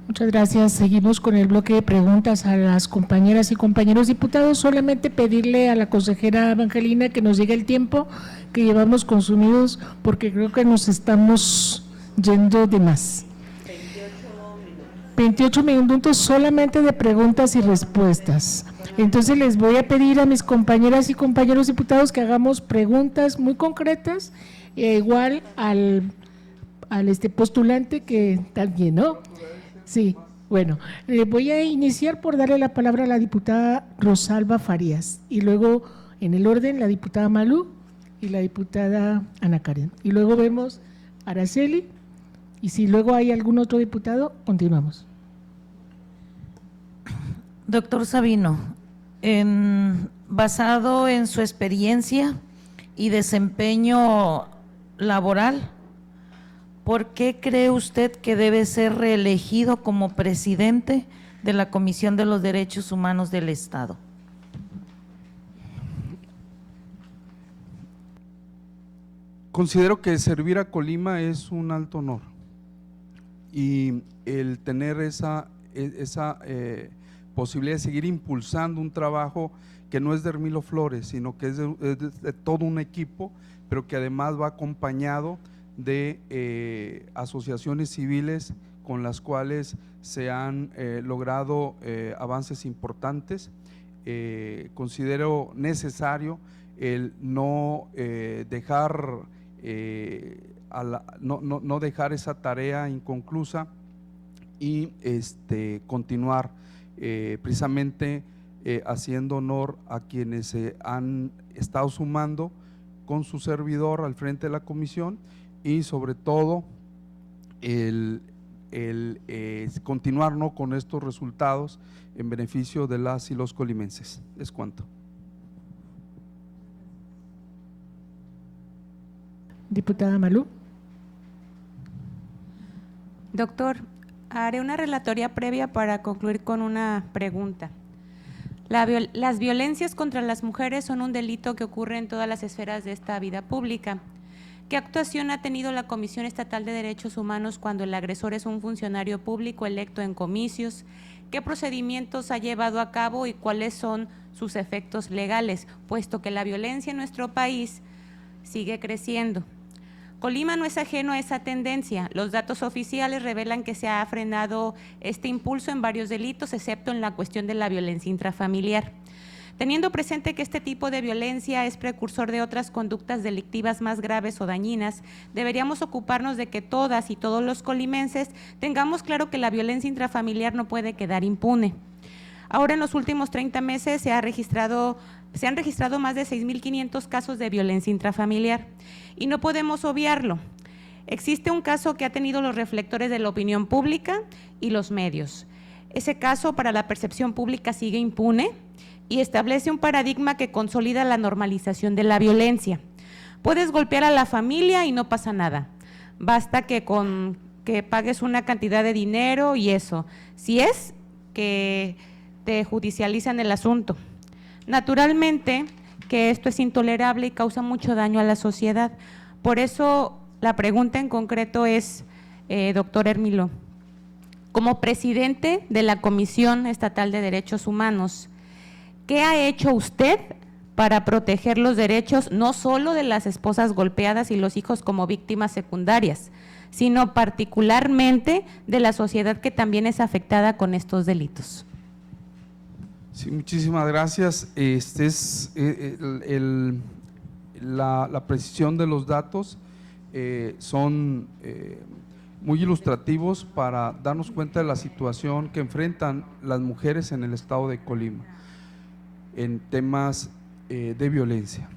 Muchas gracias. Seguimos con el bloque de preguntas a las compañeras y compañeros diputados. Solamente pedirle a la consejera Evangelina que nos llegue el tiempo que llevamos consumidos, porque creo que nos estamos yendo de más. 28 minutos solamente de preguntas y respuestas. Entonces les voy a pedir a mis compañeras y compañeros diputados que hagamos preguntas muy concretas, igual al postulante que también, ¿no? Sí, bueno, voy a iniciar por darle la palabra a la diputada Rosalba Farías, y luego en el orden la diputada Malú y la diputada Ana Karen, y luego vemos a Araceli, y si luego hay algún otro diputado, continuamos. Doctor Sabino, basado en su experiencia y desempeño laboral, ¿por qué cree usted que debe ser reelegido como presidente de la Comisión de los Derechos Humanos del Estado? Considero que servir a Colima es un alto honor y el tener esa posibilidad de seguir impulsando un trabajo que no es de Hermilo Flores, sino que es de todo un equipo, pero que además va acompañado de asociaciones civiles con las cuales se han logrado avances importantes. Considero necesario el no dejar no dejar esa tarea inconclusa y continuar precisamente haciendo honor a quienes se han estado sumando con su servidor al frente de la comisión y sobre todo el continuar, ¿no?, con estos resultados en beneficio de las y los colimenses. Es cuanto. Diputada Malú. Doctor, haré una relatoría previa para concluir con una pregunta. Las violencias contra las mujeres son un delito que ocurre en todas las esferas de esta vida pública. ¿Qué actuación ha tenido la Comisión Estatal de Derechos Humanos cuando el agresor es un funcionario público electo en comicios? ¿Qué procedimientos ha llevado a cabo y cuáles son sus efectos legales, puesto que la violencia en nuestro país sigue creciendo? Colima no es ajeno a esa tendencia. Los datos oficiales revelan que se ha frenado este impulso en varios delitos, excepto en la cuestión de la violencia intrafamiliar. Teniendo presente que este tipo de violencia es precursor de otras conductas delictivas más graves o dañinas, deberíamos ocuparnos de que todas y todos los colimenses tengamos claro que la violencia intrafamiliar no puede quedar impune. Ahora, en los últimos 30 meses se han registrado más de 6.500 casos de violencia intrafamiliar y no podemos obviarlo. Existe un caso que ha tenido los reflectores de la opinión pública y los medios. Ese caso para la percepción pública sigue impune y establece un paradigma que consolida la normalización de la violencia. Puedes golpear a la familia y no pasa nada. Basta que pagues una cantidad de dinero y eso. Si es que te judicializan el asunto. Naturalmente que esto es intolerable y causa mucho daño a la sociedad. Por eso la pregunta en concreto es, doctor Hermilo, como presidente de la Comisión Estatal de Derechos Humanos, ¿qué ha hecho usted para proteger los derechos no solo de las esposas golpeadas y los hijos como víctimas secundarias, sino particularmente de la sociedad que también es afectada con estos delitos? Sí, muchísimas gracias. La precisión de los datos son muy ilustrativos para darnos cuenta de la situación que enfrentan las mujeres en el estado de Colima en temas de violencia,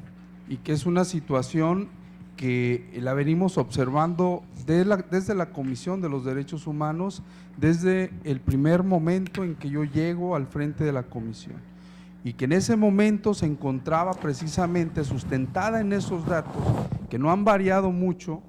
y que es una situación que la venimos observando desde la Comisión de los Derechos Humanos, desde el primer momento en que yo llego al frente de la comisión, y que en ese momento se encontraba precisamente sustentada en esos datos que no han variado mucho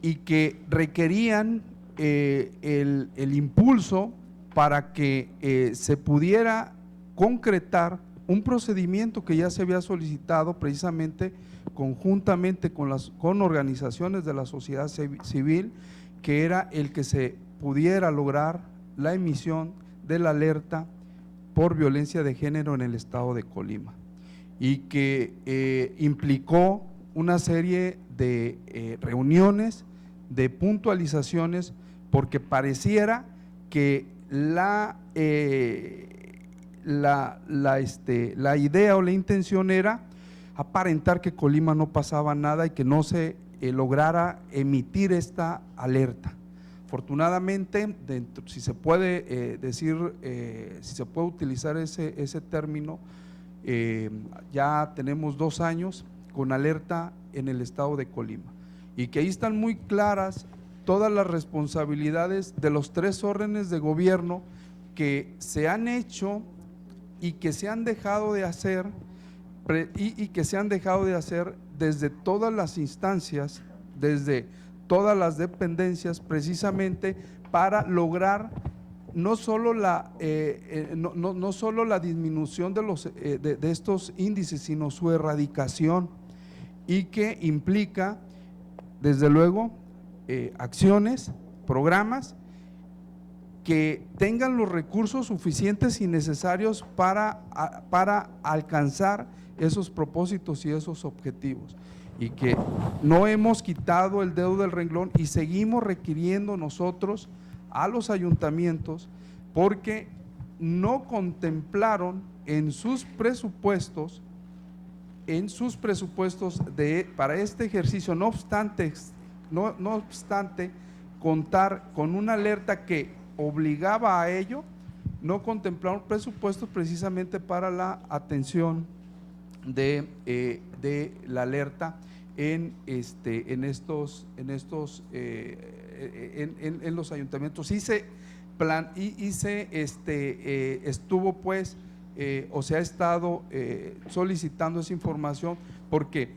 y que requerían el impulso para que se pudiera concretar un procedimiento que ya se había solicitado precisamente conjuntamente con organizaciones de la sociedad civil, que era el que se pudiera lograr la emisión de la alerta por violencia de género en el estado de Colima, y que implicó una serie de reuniones, de puntualizaciones, porque pareciera que la idea o la intención era aparentar que Colima no pasaba nada y que no se lograra emitir esta alerta. Afortunadamente, si se puede si se puede utilizar ese término, ya tenemos 2 años con alerta en el estado de Colima, y que ahí están muy claras todas las responsabilidades de los 3 órdenes de gobierno que se han hecho y que se han dejado de hacer, desde todas las instancias, desde todas las dependencias, precisamente para lograr no solo la disminución de estos índices, sino su erradicación. y que implica, desde luego, acciones, programas que tengan los recursos suficientes y necesarios para alcanzar esos propósitos y esos objetivos, y que no hemos quitado el dedo del renglón y seguimos requiriendo nosotros a los ayuntamientos porque no contemplaron en sus presupuestos para este ejercicio, no obstante contar con una alerta que obligaba a ello, no contemplaron presupuestos precisamente para la atención de la alerta en los ayuntamientos. Estuvo pues o se ha estado solicitando esa información, porque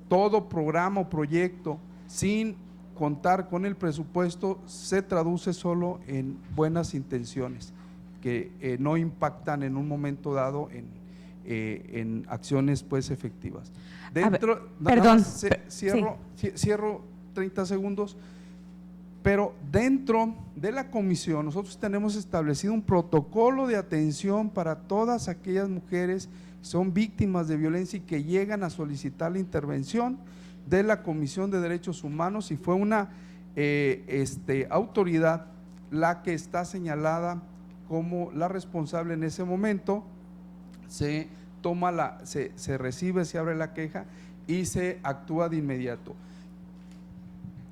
todo programa o proyecto sin contar con el presupuesto se traduce solo en buenas intenciones que no impactan en un momento dado en acciones pues efectivas. Cierro 30 segundos. Pero dentro de la comisión nosotros tenemos establecido un protocolo de atención para todas aquellas mujeres que son víctimas de violencia y que llegan a solicitar la intervención de la Comisión de Derechos Humanos, y fue una autoridad la que está señalada como la responsable en ese momento. Se recibe, se abre la queja y se actúa de inmediato.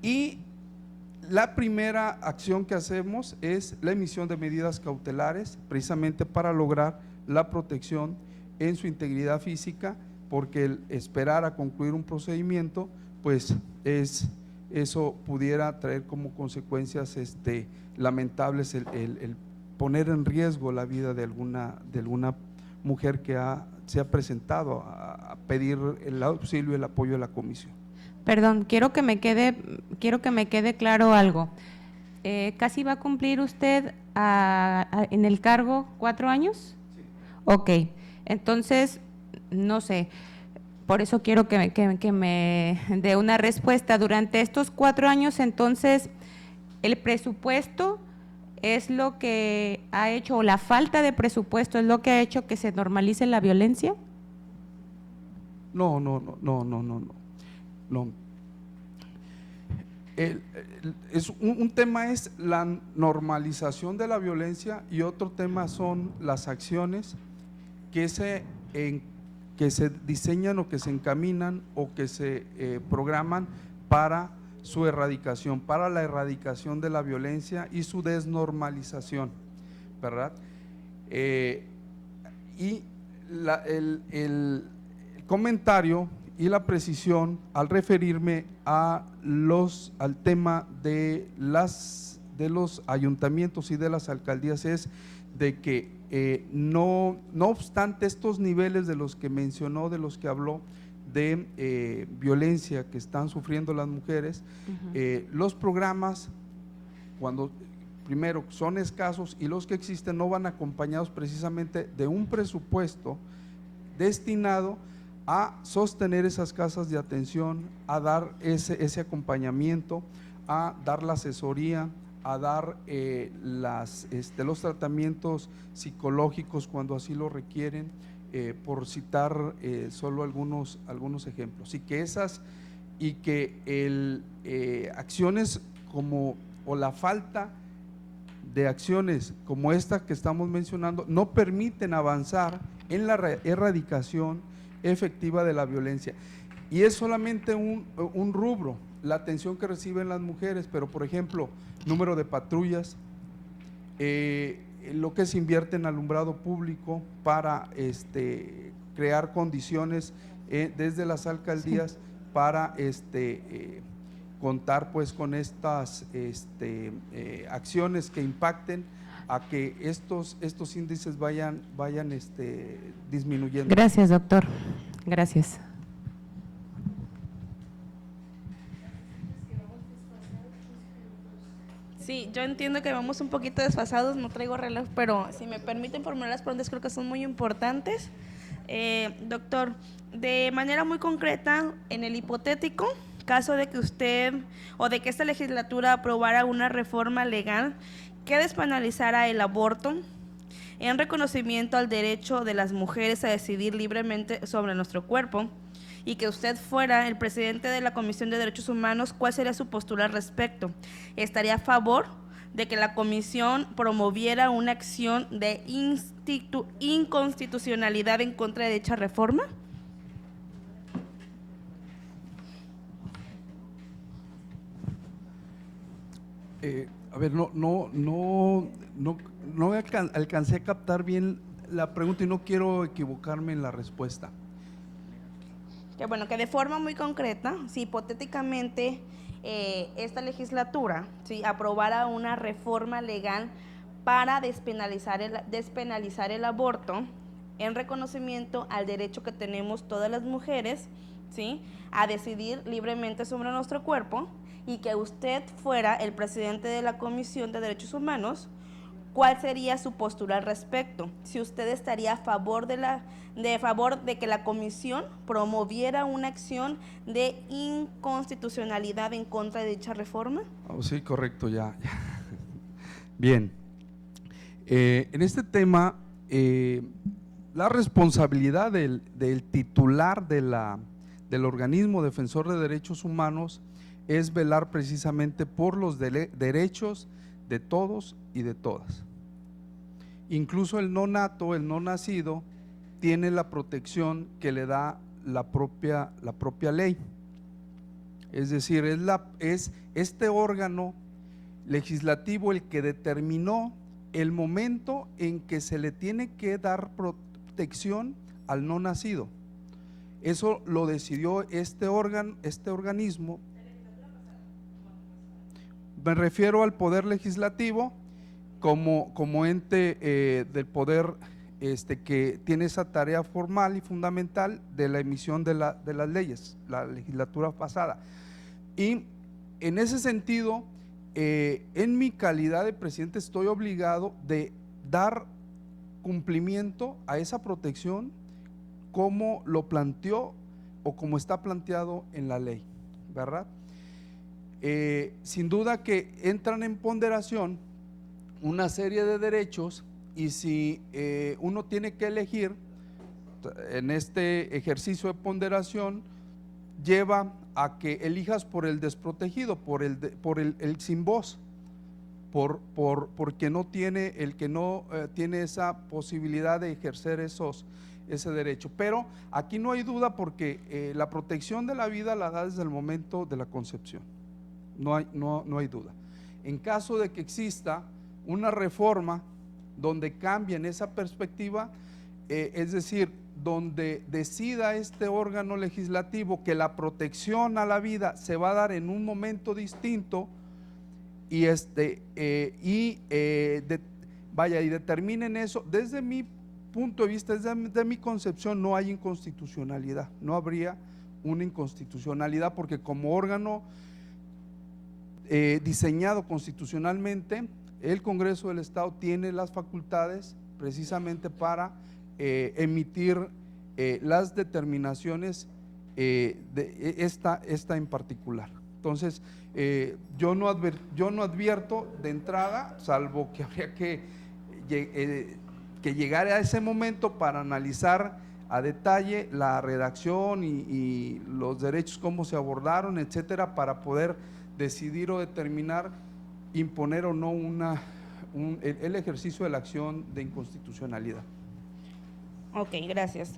Y la primera acción que hacemos es la emisión de medidas cautelares, precisamente para lograr la protección en su integridad física, porque el esperar a concluir un procedimiento, pues eso pudiera traer como consecuencias lamentables el poner en riesgo la vida de alguna mujer que se ha presentado a pedir el auxilio y el apoyo de la comisión. Perdón, quiero que me quede claro algo. ¿Casi va a cumplir usted en el cargo 4 años? Sí. Ok, entonces, no sé, por eso quiero que me dé una respuesta. Durante estos 4 años, entonces, ¿el presupuesto es lo que ha hecho, o la falta de presupuesto es lo que ha hecho que se normalice la violencia? No. Un tema es la normalización de la violencia y otro tema son las acciones que se diseñan o que se encaminan o que se programan para su erradicación, para la erradicación de la violencia y su desnormalización, ¿verdad? Y el comentario y la precisión al referirme al tema de los ayuntamientos y de las alcaldías es de que no obstante estos niveles de los que mencionó, de los que habló, de violencia que están sufriendo las mujeres, los programas, cuando primero son escasos y los que existen no van acompañados precisamente de un presupuesto destinado a sostener esas casas de atención, a dar ese acompañamiento, a dar la asesoría, a dar los tratamientos psicológicos cuando así lo requieren, por citar solo algunos ejemplos. Y que acciones como, o la falta de acciones como esta que estamos mencionando no permiten avanzar en la erradicación efectiva de la violencia. Y es solamente un rubro, la atención que reciben las mujeres, pero por ejemplo, número de patrullas, lo que se invierte en alumbrado público para crear condiciones desde las alcaldías para contar pues con estas acciones que impacten a que estos índices vayan disminuyendo. Gracias, doctor. Gracias. Sí, yo entiendo que vamos un poquito desfasados, no traigo reloj, pero si me permiten formular las preguntas, creo que son muy importantes. Doctor, de manera muy concreta, en el hipotético caso de que usted o de que esta legislatura aprobara una reforma legal que despenalizara el aborto en reconocimiento al derecho de las mujeres a decidir libremente sobre nuestro cuerpo, y que usted fuera el presidente de la Comisión de Derechos Humanos, ¿cuál sería su postura al respecto? ¿Estaría a favor de que la comisión promoviera una acción de inconstitucionalidad en contra de dicha reforma? A ver, no alcancé a captar bien la pregunta y no quiero equivocarme en la respuesta. Que bueno, que de forma muy concreta, si hipotéticamente esta legislatura, ¿sí?, aprobara una reforma legal para despenalizar el aborto en reconocimiento al derecho que tenemos todas las mujeres, ¿sí?, a decidir libremente sobre nuestro cuerpo, y que usted fuera el presidente de la Comisión de Derechos Humanos, ¿cuál sería su postura al respecto? Si usted estaría a favor de que la comisión promoviera una acción de inconstitucionalidad en contra de dicha reforma. Oh, sí, correcto, ya. Bien. En este tema, la responsabilidad del titular del organismo defensor de derechos humanos es velar precisamente por los derechos de todos y de todas. Incluso el no nato, el no nacido, tiene la protección que le da la propia ley. Es decir, es este órgano legislativo el que determinó el momento en que se le tiene que dar protección al no nacido. Eso lo decidió este organismo. Me refiero al Poder Legislativo como ente del poder que tiene esa tarea formal y fundamental de la emisión de las leyes, la legislatura pasada. Y en ese sentido, en mi calidad de presidente estoy obligado de dar cumplimiento a esa protección como lo planteó o como está planteado en la ley, ¿verdad? Sin duda que entran en ponderación una serie de derechos, y si uno tiene que elegir en este ejercicio de ponderación, lleva a que elijas por el desprotegido, por el sin voz, porque no tiene el que no tiene esa posibilidad de ejercer ese derecho. Pero aquí no hay duda, porque la protección de la vida la da desde el momento de la concepción. No hay duda. En caso de que exista una reforma donde cambien esa perspectiva, es decir, donde decida este órgano legislativo que la protección a la vida se va a dar en un momento distinto, y determinen eso, desde mi punto de vista, desde mi concepción, no hay inconstitucionalidad, no habría una inconstitucionalidad, porque como órgano diseñado constitucionalmente, el Congreso del Estado tiene las facultades precisamente para emitir las determinaciones de esta en particular. Entonces, yo no advierto de entrada, salvo que habría que llegar a ese momento para analizar a detalle la redacción y los derechos, cómo se abordaron, etcétera, para poder decidir o determinar imponer o no el ejercicio de la acción de inconstitucionalidad. Ok, gracias.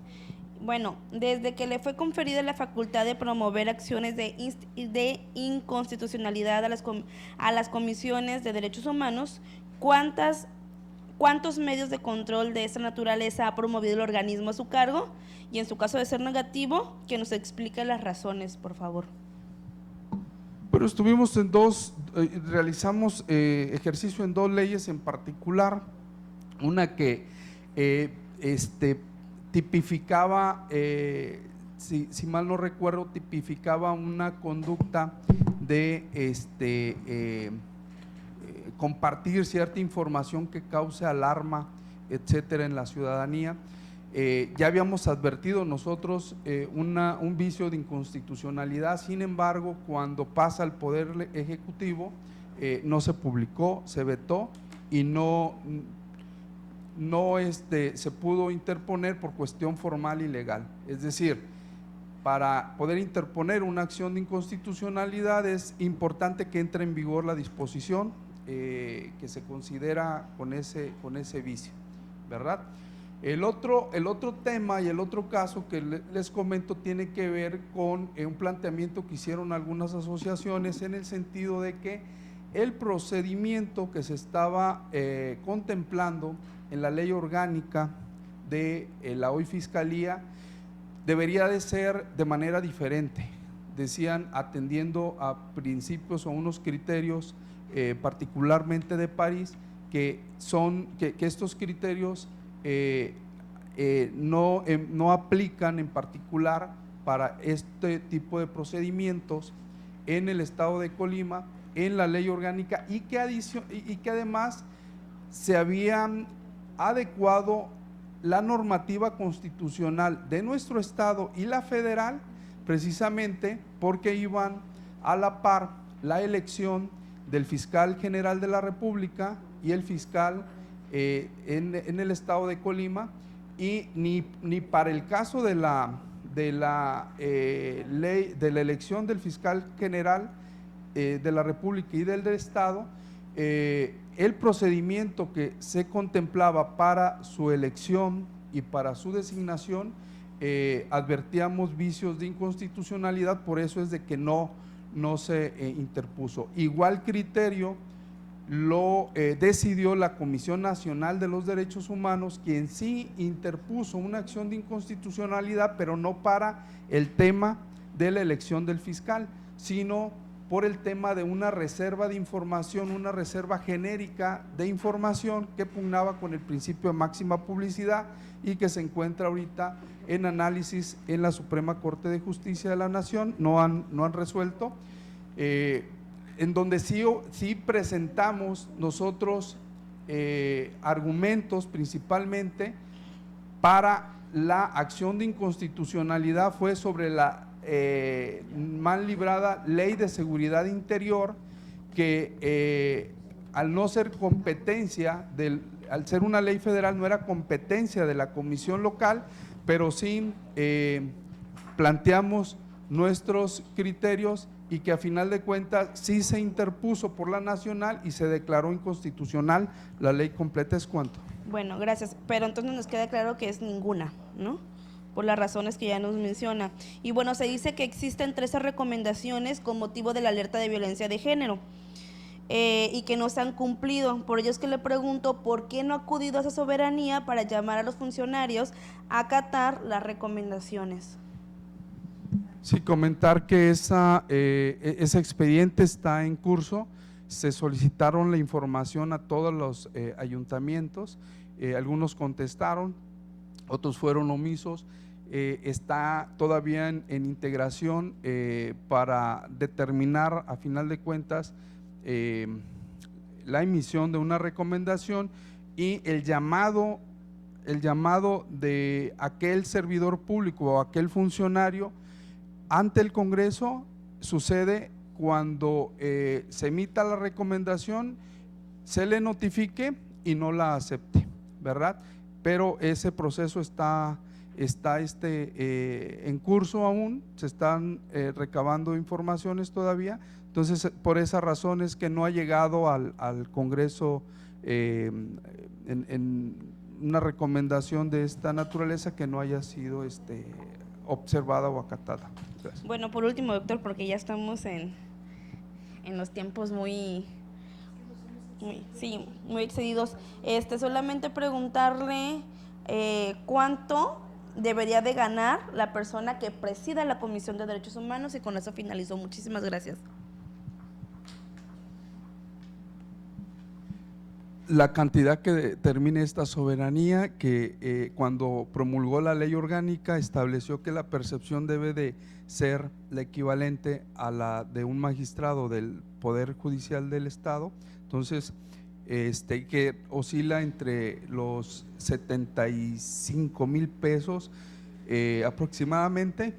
Bueno, desde que le fue conferida la facultad de promover acciones de inconstitucionalidad a las comisiones de derechos humanos, ¿cuántos medios de control de esta naturaleza ha promovido el organismo a su cargo? Y en su caso de ser negativo, que nos explique las razones, por favor. Pero estuvimos realizamos ejercicio en dos leyes en particular, una que tipificaba, si mal no recuerdo, tipificaba una conducta de compartir cierta información que cause alarma, etcétera, en la ciudadanía. Ya habíamos advertido nosotros un vicio de inconstitucionalidad, sin embargo, cuando pasa al Poder Ejecutivo, no se publicó, se vetó y no se pudo interponer por cuestión formal y legal. Es decir, para poder interponer una acción de inconstitucionalidad es importante que entre en vigor la disposición que se considera con ese vicio, ¿verdad? El otro tema y el otro caso que les comento tiene que ver con un planteamiento que hicieron algunas asociaciones en el sentido de que el procedimiento que se estaba contemplando en la ley orgánica de la hoy Fiscalía debería de ser de manera diferente. Decían, atendiendo a principios o unos criterios particularmente de París, que estos criterios no aplican en particular para este tipo de procedimientos en el estado de Colima, en la ley orgánica, y que además se habían adecuado la normativa constitucional de nuestro estado y la federal, precisamente porque iban a la par la elección del fiscal general de la República y el fiscal en el estado de Colima, y ni para el caso de la ley de la elección del fiscal general de la República y del estado, el procedimiento que se contemplaba para su elección y para su designación, advertíamos vicios de inconstitucionalidad, por eso es de que no se interpuso. Igual criterio lo decidió la Comisión Nacional de los Derechos Humanos, quien sí interpuso una acción de inconstitucionalidad, pero no para el tema de la elección del fiscal, sino por el tema de una reserva de información, una reserva genérica de información que pugnaba con el principio de máxima publicidad y que se encuentra ahorita en análisis en la Suprema Corte de Justicia de la Nación. No han resuelto, en donde sí presentamos nosotros argumentos principalmente para la acción de inconstitucionalidad, fue sobre la mal librada Ley de Seguridad Interior, que al no ser competencia al ser una ley federal, no era competencia de la comisión local, pero sí planteamos nuestros criterios y que a final de cuentas sí se interpuso por la nacional y se declaró inconstitucional la ley completa. ¿Es cuánto? Bueno, gracias, pero entonces nos queda claro que es ninguna, ¿no? Por las razones que ya nos menciona. Y bueno, se dice que existen 13 recomendaciones con motivo de la alerta de violencia de género y que no se han cumplido. Por ello es que le pregunto, ¿por qué no ha acudido a esa soberanía para llamar a los funcionarios a acatar las recomendaciones? Sí, comentar que ese expediente está en curso. Se solicitaron la información a todos los ayuntamientos, algunos contestaron, otros fueron omisos. Está todavía en integración para determinar a final de cuentas la emisión de una recomendación y el llamado de aquel servidor público o aquel funcionario ante el Congreso. Sucede cuando se emita la recomendación, se le notifique y no la acepte, ¿verdad? Pero ese proceso está en curso aún, se están recabando informaciones todavía. Entonces, por esa razón es que no ha llegado al Congreso en una recomendación de esta naturaleza que no haya sido observada o acatada. Gracias. Bueno, por último, doctor, porque ya estamos en los tiempos muy excedidos, solamente preguntarle cuánto debería de ganar la persona que presida la Comisión de Derechos Humanos, y con eso finalizó. Muchísimas gracias. La cantidad que determine esta soberanía, que cuando promulgó la ley orgánica estableció que la percepción debe de ser la equivalente a la de un magistrado del Poder Judicial del Estado. Entonces, que oscila entre los 75,000 pesos aproximadamente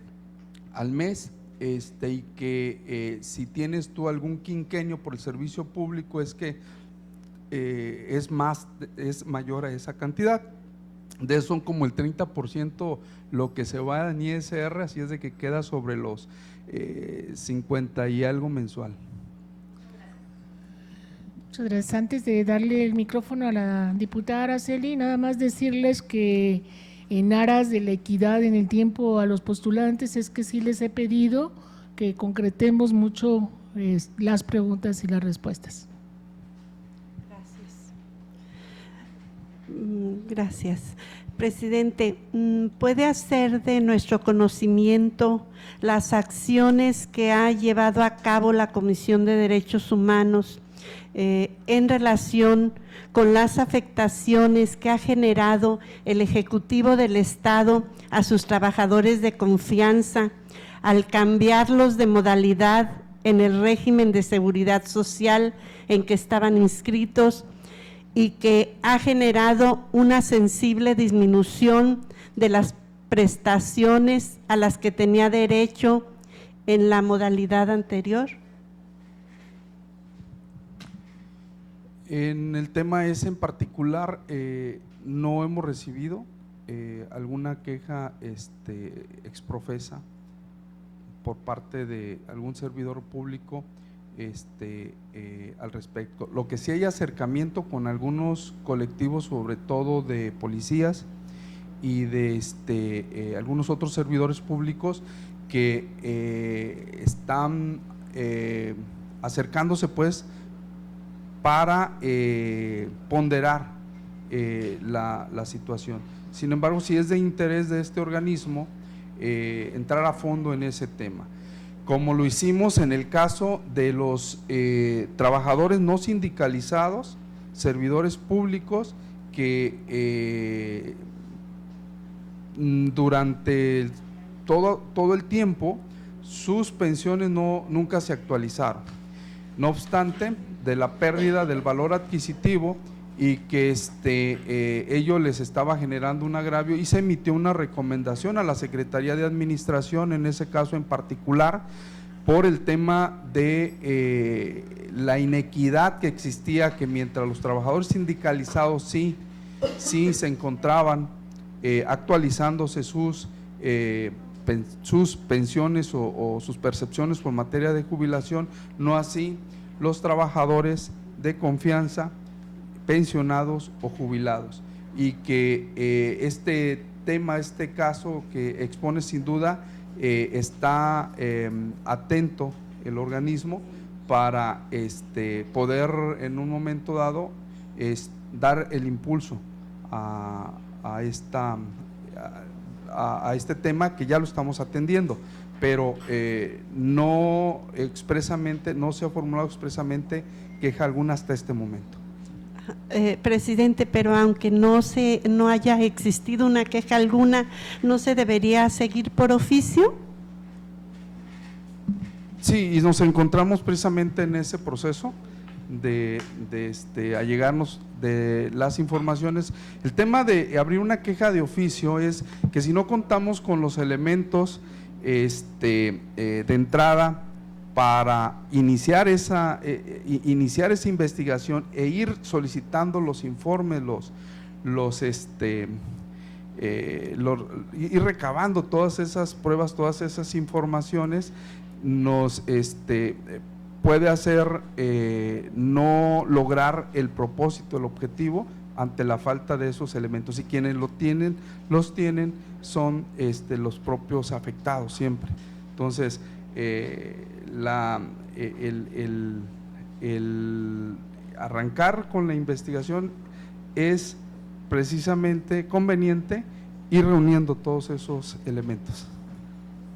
al mes, y que si tienes tú algún quinquenio por el servicio público es que es mayor a esa cantidad. De eso son como el 30% lo que se va en ISR, así es de que queda sobre los 50 y algo mensual. Muchas gracias. Antes de darle el micrófono a la diputada Araceli, nada más decirles que en aras de la equidad en el tiempo a los postulantes es que sí les he pedido que concretemos mucho las preguntas y las respuestas. Gracias. Presidente, ¿puede hacer de nuestro conocimiento las acciones que ha llevado a cabo la Comisión de Derechos Humanos en relación con las afectaciones que ha generado el Ejecutivo del Estado a sus trabajadores de confianza al cambiarlos de modalidad en el régimen de seguridad social en que estaban inscritos, y que ha generado una sensible disminución de las prestaciones a las que tenía derecho en la modalidad anterior? En el tema ese en particular, no hemos recibido alguna queja exprofesa por parte de algún servidor público al respecto. Lo que sí hay acercamiento con algunos colectivos, sobre todo de policías y de algunos otros servidores públicos que están acercándose pues para ponderar la situación. Sin embargo, sí es de interés de este organismo entrar a fondo en ese tema, como lo hicimos en el caso de los trabajadores no sindicalizados, servidores públicos que durante todo el tiempo sus pensiones nunca se actualizaron. No obstante, de la pérdida del valor adquisitivo y que ello les estaba generando un agravio, y se emitió una recomendación a la Secretaría de Administración, en ese caso en particular, por el tema de la inequidad que existía, que mientras los trabajadores sindicalizados sí se encontraban actualizándose sus pensiones o sus percepciones por materia de jubilación, no así los trabajadores de confianza, pensionados o jubilados, y que este caso que expone sin duda está atento el organismo para poder en un momento dado dar el impulso a este tema, que ya lo estamos atendiendo, pero no se ha formulado expresamente queja alguna hasta este momento. Presidente, pero aunque no haya existido una queja alguna, ¿no se debería seguir por oficio? Sí, y nos encontramos precisamente en ese proceso de allegarnos de las informaciones. El tema de abrir una queja de oficio es que si no contamos con los elementos de entrada para iniciar esa investigación e ir solicitando los informes, ir recabando todas esas pruebas, todas esas informaciones, nos puede hacer no lograr el propósito, el objetivo, ante la falta de esos elementos, y quienes los tienen son los propios afectados siempre. Entonces, el arrancar con la investigación es precisamente conveniente ir reuniendo todos esos elementos.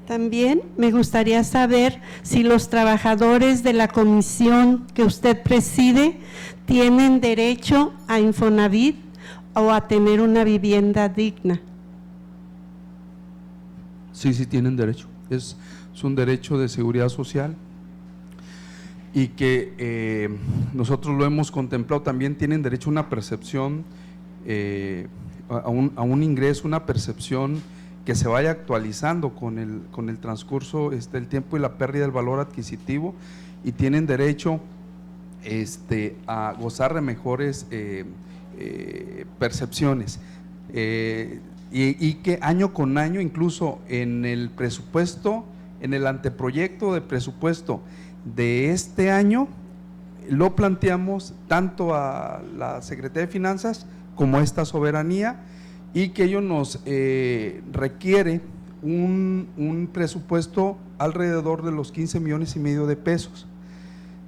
También me gustaría saber si los trabajadores de la comisión que usted preside tienen derecho a Infonavit o a tener una vivienda digna. Sí tienen derecho, es un derecho de seguridad social. y que nosotros lo hemos contemplado, también tienen derecho a una percepción, a un ingreso, una percepción que se vaya actualizando con el transcurso del tiempo y la pérdida del valor adquisitivo, y tienen derecho a gozar de mejores percepciones, y que año con año, incluso en el presupuesto, en el anteproyecto de presupuesto de este año, lo planteamos tanto a la Secretaría de Finanzas como a esta soberanía, y que ello nos requiere un presupuesto alrededor de los 15 millones y medio de pesos.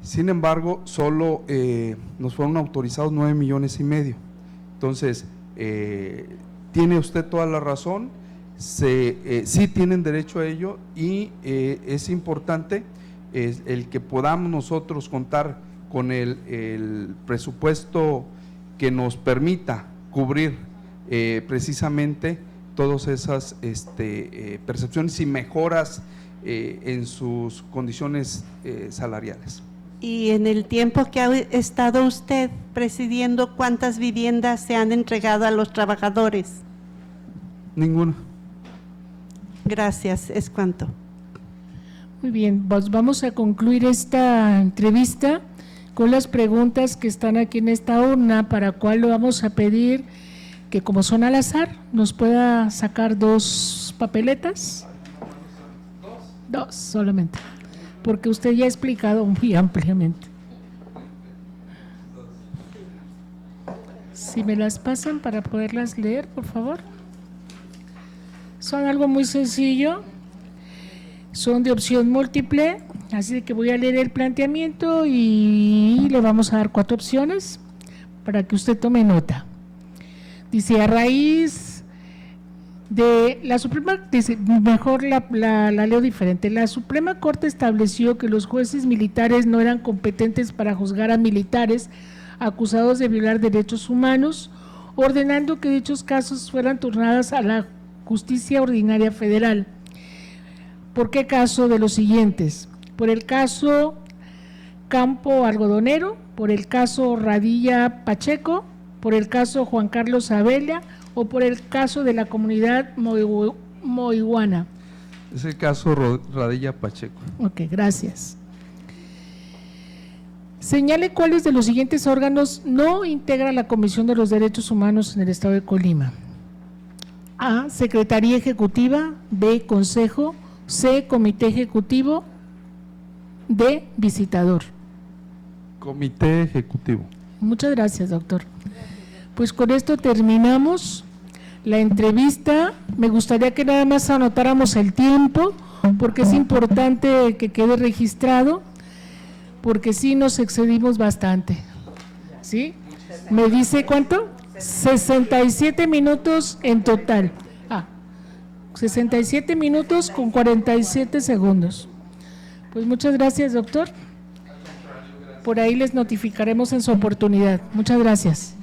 Sin embargo, solo nos fueron autorizados 9 millones y medio. Entonces, tiene usted toda la razón, sí tienen derecho a ello, y es importante el que podamos nosotros contar con el presupuesto que nos permita cubrir precisamente todas esas percepciones y mejoras en sus condiciones salariales. Y en el tiempo que ha estado usted presidiendo, ¿cuántas viviendas se han entregado a los trabajadores? Ninguna. Gracias, es cuanto. Muy bien, vamos a concluir esta entrevista con las preguntas que están aquí en esta urna, para cual le vamos a pedir que, como son al azar, nos pueda sacar 2 papeletas. Dos solamente, porque usted ya ha explicado muy ampliamente. Si me las pasan para poderlas leer, por favor. Son algo muy sencillo, son de opción múltiple, así que voy a leer el planteamiento y le vamos a dar 4 opciones para que usted tome nota. Dice, a raíz de la Suprema, dice, mejor la leo diferente. La Suprema Corte estableció que los jueces militares no eran competentes para juzgar a militares acusados de violar derechos humanos, ordenando que dichos casos fueran turnados a la Justicia Ordinaria Federal. ¿Por qué caso de los siguientes? Por el caso Campo Algodonero, por el caso Radilla Pacheco, por el caso Juan Carlos Abella o por el caso de la comunidad Moiguana. Es el caso Radilla Pacheco. Ok, gracias. Señale cuáles de los siguientes órganos no integra la Comisión de los Derechos Humanos en el Estado de Colima. A, Secretaría Ejecutiva. B, Consejo. C, Comité Ejecutivo. D, Visitador. Comité Ejecutivo. Muchas gracias, doctor. Pues con esto terminamos la entrevista. Me gustaría que nada más anotáramos el tiempo, porque es importante que quede registrado, porque sí nos excedimos bastante. ¿Sí? ¿Me dice cuánto? 67 minutos en total. 67 minutos con 47 segundos. Pues muchas gracias, doctor. Por ahí les notificaremos en su oportunidad. Muchas gracias.